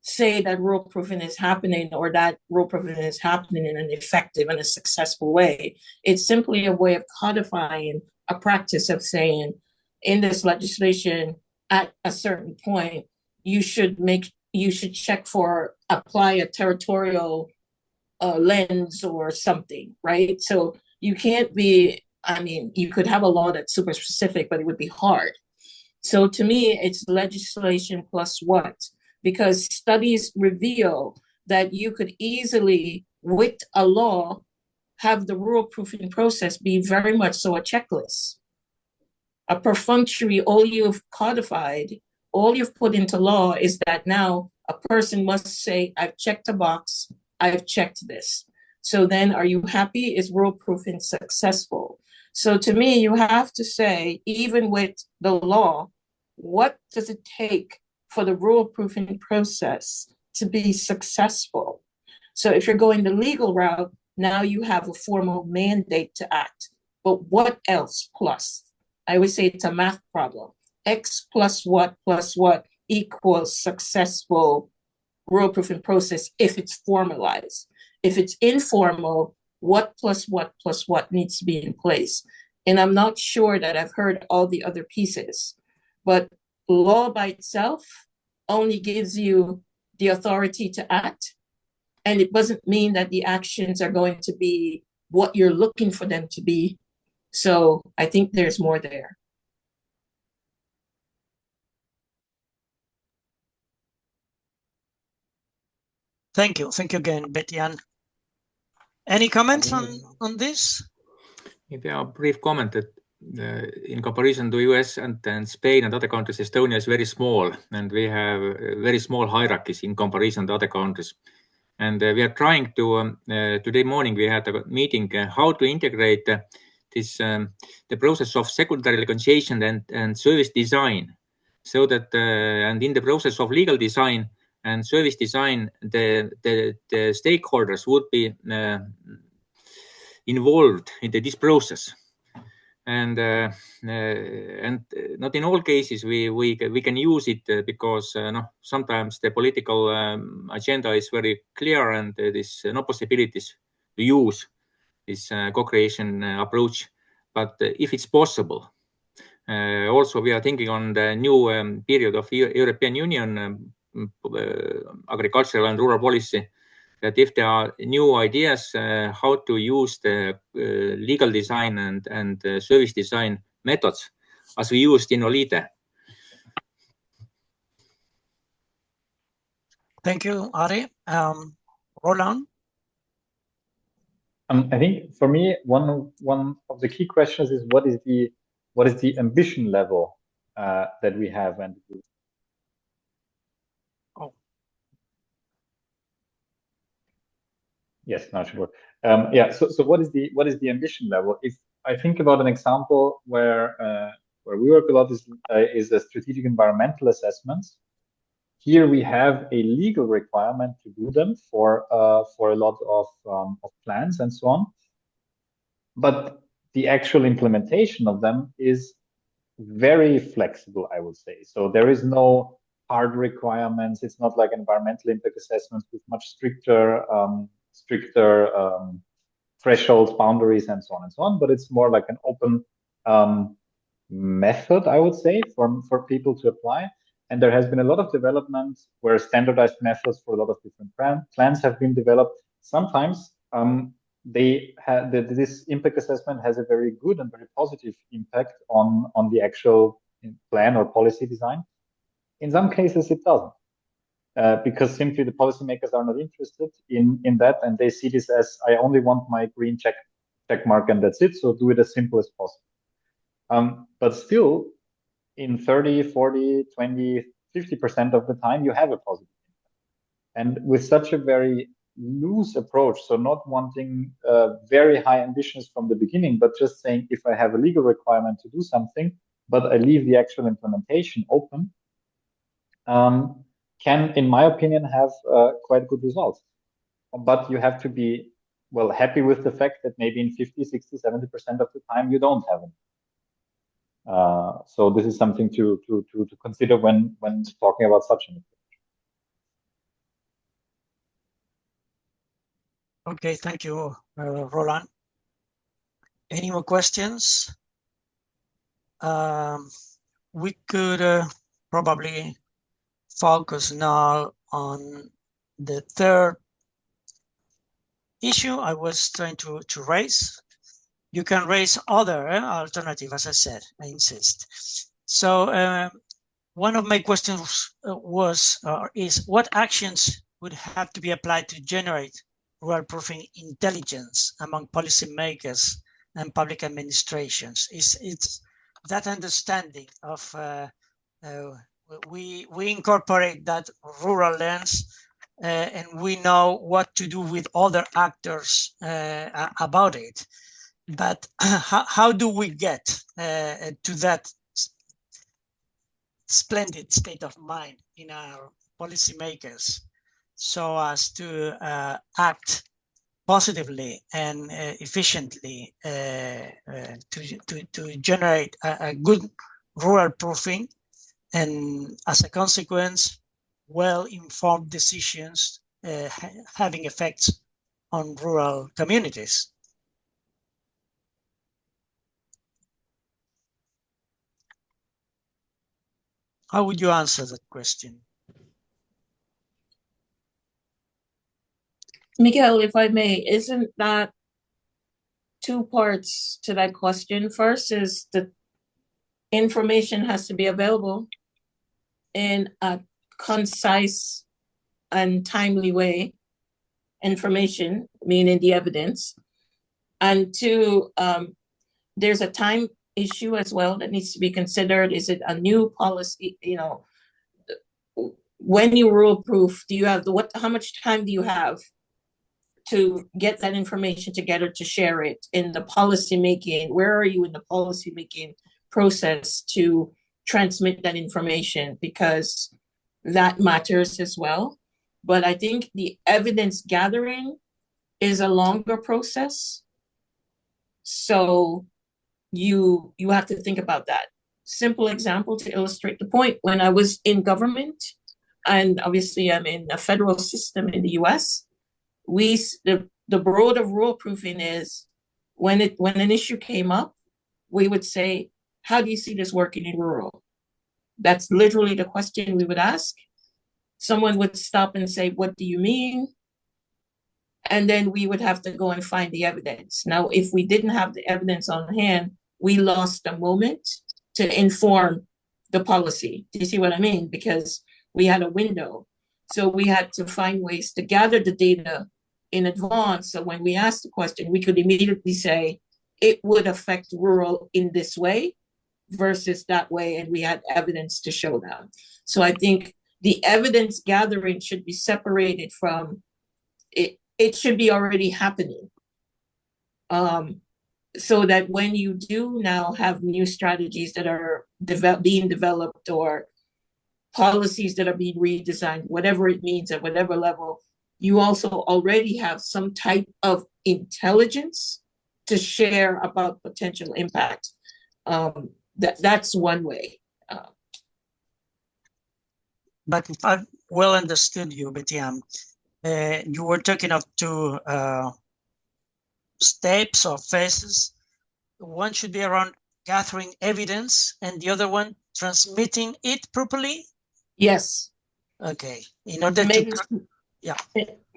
Speaker 9: say that rule proofing is happening, or that rule proofing is happening in an effective and a successful way. It's simply a way of codifying a practice of saying, in this legislation, at a certain point, you should check for apply a territorial lens or something, right? So you can't be, I mean, you could have a law that's super specific, but it would be hard. So to me, it's legislation plus what? Because studies reveal that you could easily, with a law, have the rule proofing process be very much so a checklist. A perfunctory, all you've codified, all you've put into law is that now a person must say, I've checked a box, I've checked this. So then are you happy? Is rule proofing successful? So to me, you have to say, even with the law, what does it take for the rule proofing process to be successful? So if you're going the legal route, now you have a formal mandate to act. But what else plus? I always say it's a math problem. X plus what equals successful rule proofing process if it's formalized. If it's informal, what plus what needs to be in place? And I'm not sure that I've heard all the other pieces, but law by itself only gives you the authority to act. And it doesn't mean that the actions are going to be what you're looking for them to be. So I think there's more there.
Speaker 2: Thank you. Thank you again, Betty-Ann. Any comments on this?
Speaker 8: Maybe a brief comment that in comparison to US and Spain and other countries, Estonia is very small, and we have very small hierarchies in comparison to other countries. And we are trying to, today morning we had a meeting, how to integrate this the process of secondary negotiation and service design, so that and in the process of legal design and service design, the stakeholders would be involved into this process. And not in all cases we can use it because sometimes the political agenda is very clear and there's no possibilities to use this co-creation approach. But if it's possible, also we are thinking on the new period of European Union agricultural and rural policy, that if there are new ideas how to use the legal design and service design methods as we used in OLIDE.
Speaker 2: Thank you, Ari. Roland?
Speaker 4: I think for me, one of the key questions is what is the ambition level that we have and yes, now sure. Yeah. So what is the ambition level? If I think about an example where we work a lot is the strategic environmental assessments. Here we have a legal requirement to do them for a lot of plans and so on. But the actual implementation of them is very flexible, I would say. So there is no hard requirements. It's not like environmental impact assessments with much stricter thresholds, boundaries, and so on and so on. But it's more like an open method, I would say, for people to apply. And there has been a lot of development where standardized methods for a lot of different plans have been developed. Sometimes this impact assessment has a very good and very positive impact on the actual plan or policy design. In some cases, it doesn't, because simply the policymakers are not interested in that, and they see this as, I only want my green check mark and that's it. So do it as simple as possible. But still, in 30, 40, 20, 50% of the time, you have a positive impact. And with such a very loose approach, so not wanting very high ambitions from the beginning, but just saying, if I have a legal requirement to do something, but I leave the actual implementation open, can, in my opinion, have quite good results. But you have to be, well, happy with the fact that maybe in 50, 60, 70% of the time you don't have it. So this is something to consider when talking about such an approach.
Speaker 2: Okay, thank you, Roland. Any more questions? We could probably focus now on the third issue I was trying to raise. You can raise other alternative, as I said, I insist. So one of my questions is what actions would have to be applied to generate rural proofing intelligence among policymakers and public administrations? It's that understanding of we incorporate that rural lens and we know what to do with other actors about it. But how do we get to that splendid state of mind in our policymakers so as to act positively and efficiently to generate a good rural proofing, and as a consequence, well-informed decisions having effects on rural communities? How would you answer that question?
Speaker 9: Miguel, if I may, isn't that two parts to that question? First is the information has to be available in a concise and timely way, information, meaning the evidence. And two, there's a time issue as well that needs to be considered. Is it a new policy? You know, when you rural proof, do you have how much time do you have to get that information together to share it in the policy making? Where are you in the policy making process to transmit that information? Because that matters as well. But I think the evidence gathering is a longer process. So you have to think about that. Simple example to illustrate the point. When I was in government, and obviously I'm in a federal system in the US, the road of rural proofing is when an issue came up, we would say, how do you see this working in rural? That's literally the question we would ask. Someone would stop and say, what do you mean? And then we would have to go and find the evidence. Now, if we didn't have the evidence on hand, we lost a moment to inform the policy. Do you see what I mean? Because we had a window. So we had to find ways to gather the data in advance. So when we asked the question, we could immediately say, it would affect rural in this way versus that way. And we had evidence to show that. So I think the evidence gathering should be separated from it. It should be already happening. So that when you do now have new strategies that are being developed or policies that are being redesigned, whatever it means at whatever level, you also already have some type of intelligence to share about potential impact. That's one way.
Speaker 2: But if I've well understood you, Betiam, you were talking of two steps or phases. One should be around gathering evidence and the other one transmitting it properly?
Speaker 9: Yes.
Speaker 2: Okay. In order to... Yeah.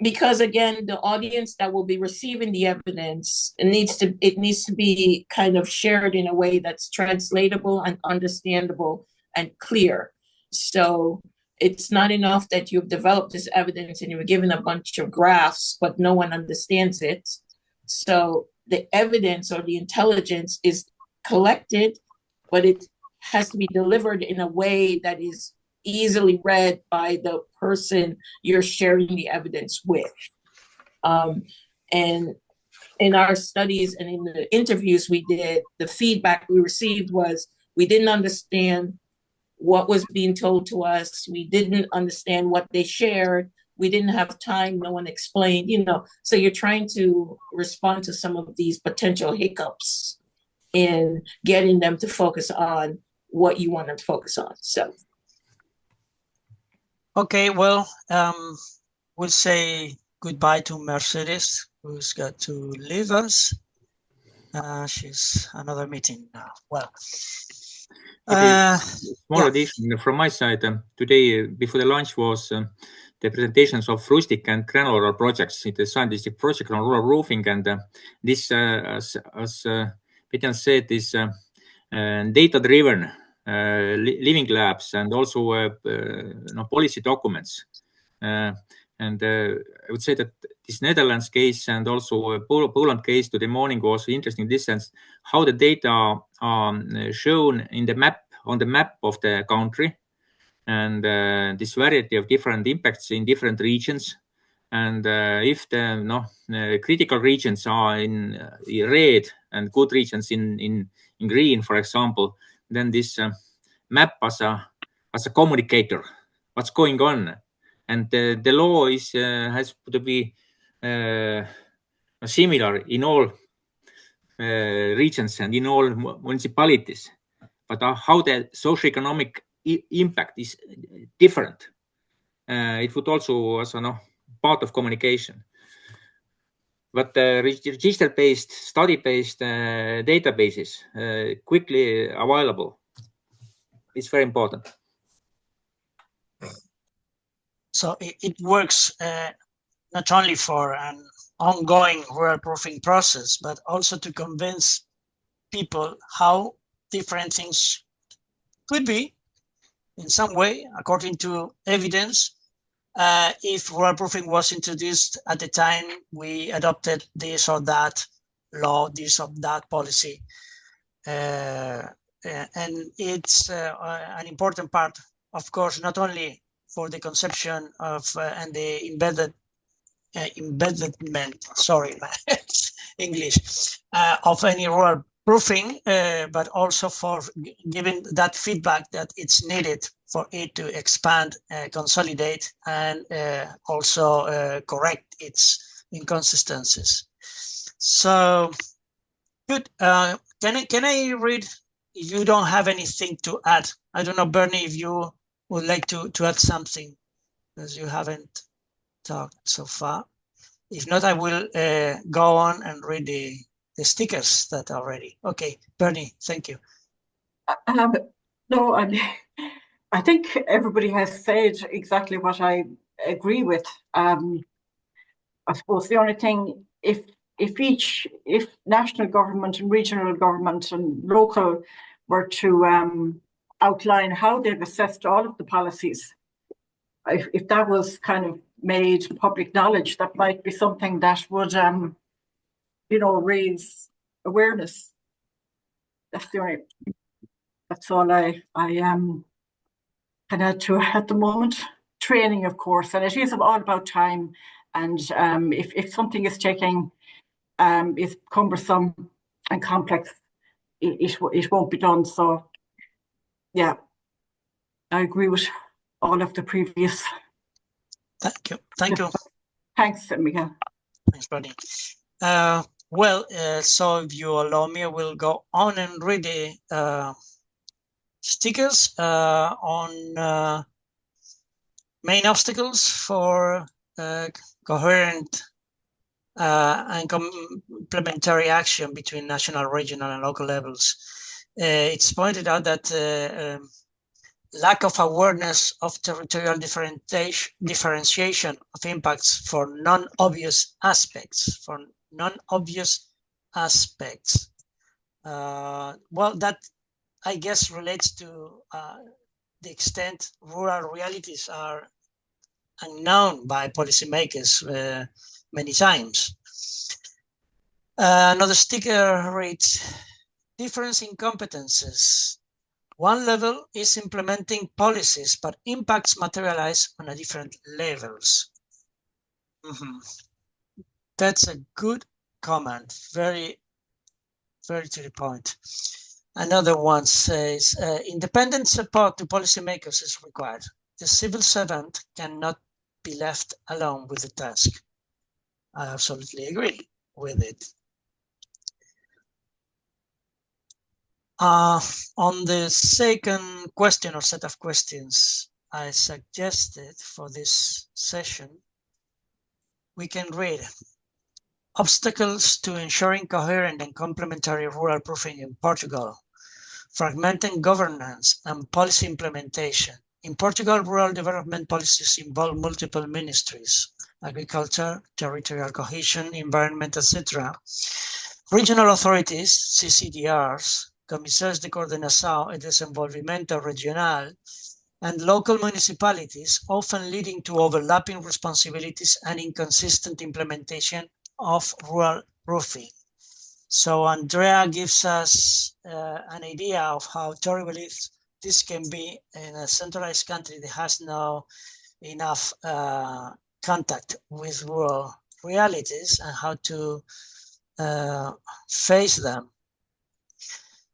Speaker 9: Because again, the audience that will be receiving the evidence, it needs to be kind of shared in a way that's translatable and understandable and clear. So it's not enough that you've developed this evidence and you're given a bunch of graphs, but no one understands it. So the evidence or the intelligence is collected, but it has to be delivered in a way that is easily read by the person you're sharing the evidence with. And in our studies and in the interviews we did, the feedback we received was we didn't understand what was being told to us. We didn't understand what they shared. We didn't have time. No one explained, so you're trying to respond to some of these potential hiccups in getting them to focus on what you want them to focus on. So.
Speaker 2: Okay, well, we'll say goodbye to Mercedes, who's got to leave us. She's another meeting now. Well,
Speaker 8: small addition from my side. Today, before the lunch, was the presentations of rustic and granular projects in the scientific project on rural roofing. And this, as Peter said, is data-driven living labs and also policy documents. And I would say that this Netherlands case and also Poland case today morning was interesting in this sense, how the data are shown in the map, on the map of the country, and this variety of different impacts in different regions. And if the critical regions are in red and good regions in green, for example, then this map as a communicator, what's going on. And the law has to be similar in all regions and in all municipalities. But how the socioeconomic impact is different. It would also as part of communication. But register-based, study-based databases quickly available. It's very important.
Speaker 2: So it works not only for an ongoing rural proofing process, but also to convince people how different things could be in some way, according to evidence. If rural proofing was introduced at the time we adopted this or that law, this or that policy. And it's an important part, of course, not only for the conception of and the embedment, sorry, English, of any rural proofing, but also for giving that feedback that it's needed for it to expand, consolidate, and also correct its inconsistencies. So, good. Can I read? If you don't have anything to add, I don't know, Bernie, if you would like to add something, as you haven't talked so far. If not, I will go on and read the stickers that are ready. Okay, Bernie, thank you.
Speaker 10: No, I think everybody has said exactly what I agree with. I suppose the only thing, if national government and regional government and local were to outline how they've assessed all of the policies, if that was kind of made public knowledge, that might be something that would, raise awareness. That's all I can add to it at the moment. Training, of course, and it is all about time. And if something is taking is cumbersome and complex, it won't be done. So, yeah, I agree with all of the previous.
Speaker 2: Thank you. Thank you.
Speaker 10: Thanks, Miguel.
Speaker 2: Thanks, Bernie. Well, so if you allow me, I will go on and read the stickers on main obstacles for coherent and complementary action between national, regional, and local levels. It's pointed out that lack of awareness of territorial differentiation of impacts for non-obvious aspects. Well, that I guess relates to the extent rural realities are unknown by policymakers many times. Another sticker reads, difference in competences. One level is implementing policies, but impacts materialize on a different levels. That's a good comment, very, very to the point. Another one says, independent support to policymakers is required. The civil servant cannot be left alone with the task. I absolutely agree with it. On the second question or set of questions I suggested for this session, we can read obstacles to ensuring coherent and complementary rural proofing in Portugal, fragmented governance and policy implementation. In Portugal, rural development policies involve multiple ministries, agriculture, territorial cohesion, environment, etc. Regional authorities, CCDRs, Comissários de Coordenação e Desenvolvimento Regional, and local municipalities, often leading to overlapping responsibilities and inconsistent implementation of rural proofing. So Andrea gives us an idea of how terrible this can be in a centralized country that has no enough contact with rural realities and how to face them.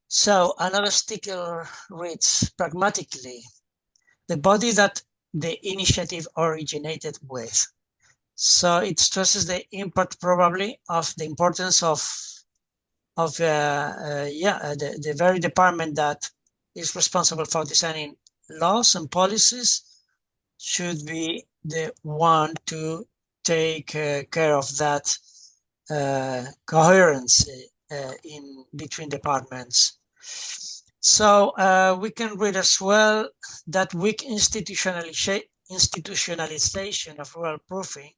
Speaker 2: So another sticker reads, pragmatically, the body that the initiative originated with. So it stresses the impact probably of the importance of the very department that is responsible for designing laws and policies should be the one to take care of that coherence in between departments. So we can read as well that weak institutionalization of rural proofing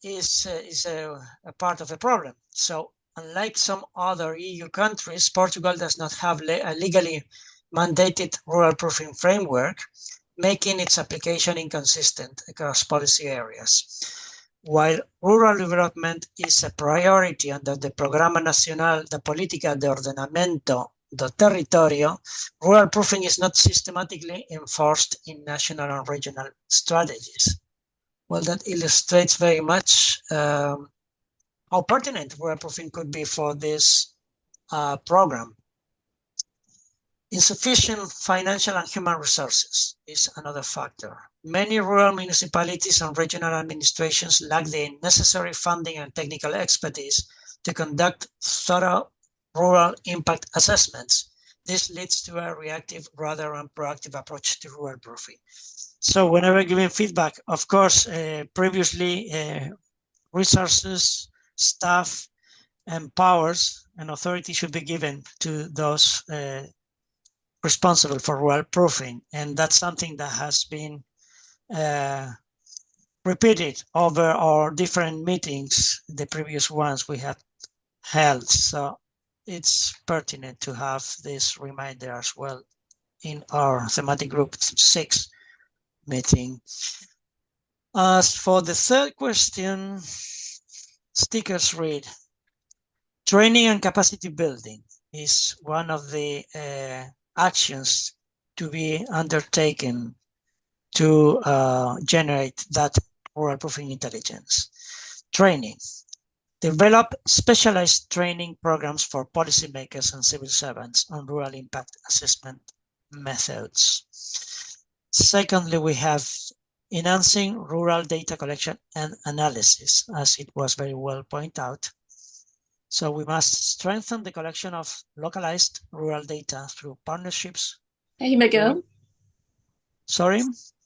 Speaker 2: is a part of the problem. So unlike some other EU countries, Portugal does not have a legally mandated rural proofing framework, making its application inconsistent across policy areas. While rural development is a priority under the Programa Nacional de Política de Ordenamento do Território, rural proofing is not systematically enforced in national and regional strategies. Well, that illustrates very much how pertinent rural proofing could be for this program. Insufficient financial and human resources is another factor. Many rural municipalities and regional administrations lack the necessary funding and technical expertise to conduct thorough rural impact assessments. This leads to a reactive rather than proactive approach to rural proofing. So whenever giving feedback, of course, previously resources, staff, and powers and authority should be given to those responsible for rural proofing. And that's something that has been repeated over our different meetings, the previous ones we had held. So it's pertinent to have this reminder as well in our thematic group 6 meeting. As for the third question, stickers read, training and capacity building is one of the actions to be undertaken to generate that rural proofing intelligence. Training. Develop specialized training programs for policymakers and civil servants on rural impact assessment methods. Secondly, we have enhancing rural data collection and analysis, as it was very well pointed out. So we must strengthen the collection of localized rural data through partnerships.
Speaker 9: Hey, Miguel.
Speaker 2: Sorry?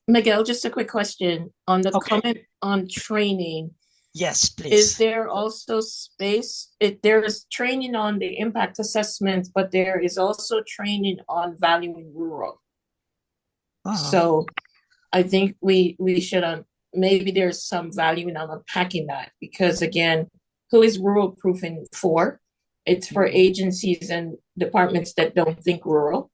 Speaker 9: Miguel, just a quick question on the comment on training.
Speaker 2: Yes, please.
Speaker 9: Is there also space? There is training on the impact assessment, but there is also training on valuing rural. So I think we should, maybe there's some value in unpacking that, because again, who is rural proofing for? It's for agencies and departments that don't think rural.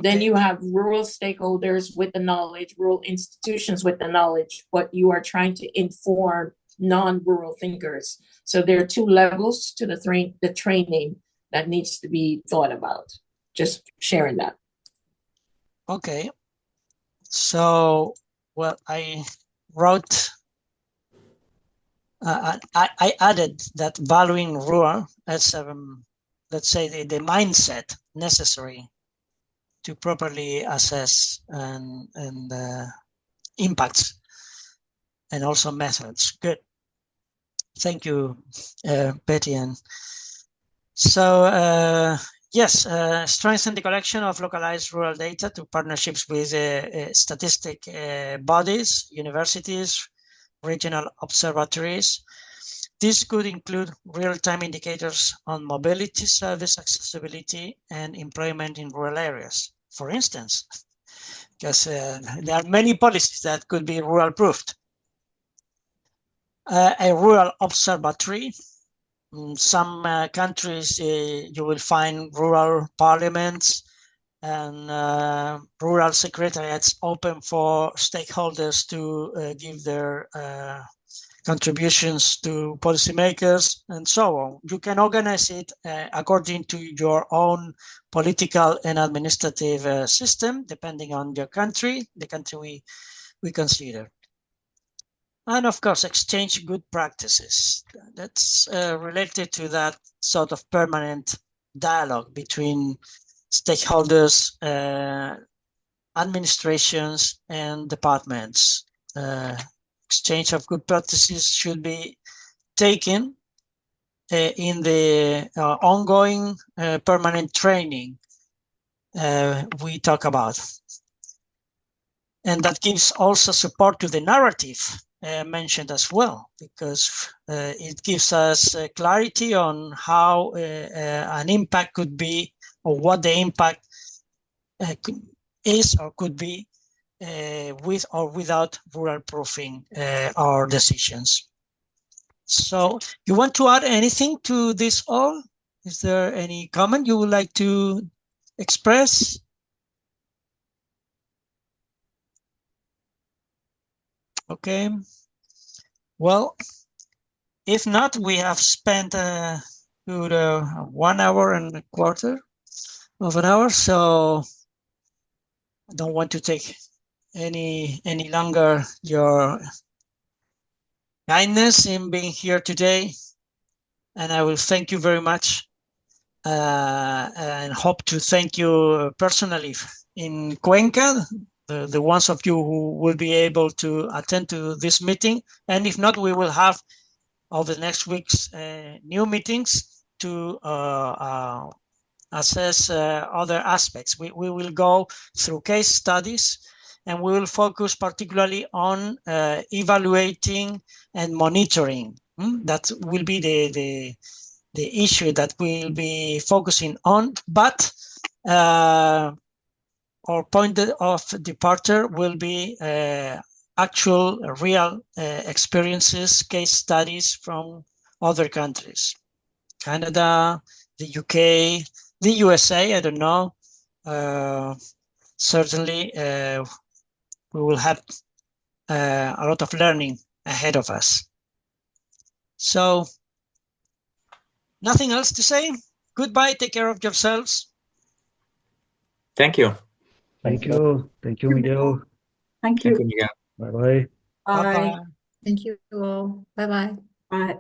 Speaker 9: Then you have rural stakeholders with the knowledge, rural institutions with the knowledge, but you are trying to inform non-rural thinkers. So there are 2 levels to the training that needs to be thought about. Just sharing that.
Speaker 2: Okay. So, well, I wrote, I added that valuing rural as let's say, the mindset necessary to properly assess and impacts and also methods. Good. Thank you, Betty. And so, yes, strengthen the collection of localized rural data to partnerships with statistic bodies, universities, regional observatories. This could include real-time indicators on mobility, service accessibility, and employment in rural areas, for instance, because there are many policies that could be rural-proofed. A rural observatory. In some countries, you will find rural parliaments and rural secretariats open for stakeholders to give their contributions to policymakers and so on. You can organize it according to your own political and administrative system, depending on your country, the country we consider. And of course, exchange good practices. That's related to that sort of permanent dialogue between stakeholders, administrations, and departments. Exchange of good practices should be taken in the ongoing permanent training we talk about. And that gives also support to the narrative mentioned as well, because it gives us clarity on how an impact could be, or what the impact is or could be with or without rural proofing our decisions. So you want to add anything to this all? Is there any comment you would like to express? Okay. Well, if not, we have spent good 1 hour and a quarter of an hour, so I don't want to take any longer your kindness in being here today, and I will thank you very much and hope to thank you personally in Cuenca, the ones of you who will be able to attend to this meeting, and if not, we will have over the next weeks new meetings to assess other aspects. We will go through case studies, and we will focus particularly on evaluating and monitoring. That will be the issue that we'll be focusing on, but our point of departure will be actual, real experiences, case studies from other countries. Canada, the UK, the USA, I don't know. Certainly, we will have a lot of learning ahead of us. So, nothing else to say. Goodbye, take care of yourselves.
Speaker 8: Thank you.
Speaker 3: Thank you. Thank you, Miguel.
Speaker 10: Thank you.
Speaker 8: Thank you, Miguel.
Speaker 3: Bye-bye.
Speaker 10: Bye.
Speaker 2: Bye-bye.
Speaker 6: Thank you all. Bye-bye.
Speaker 10: Bye.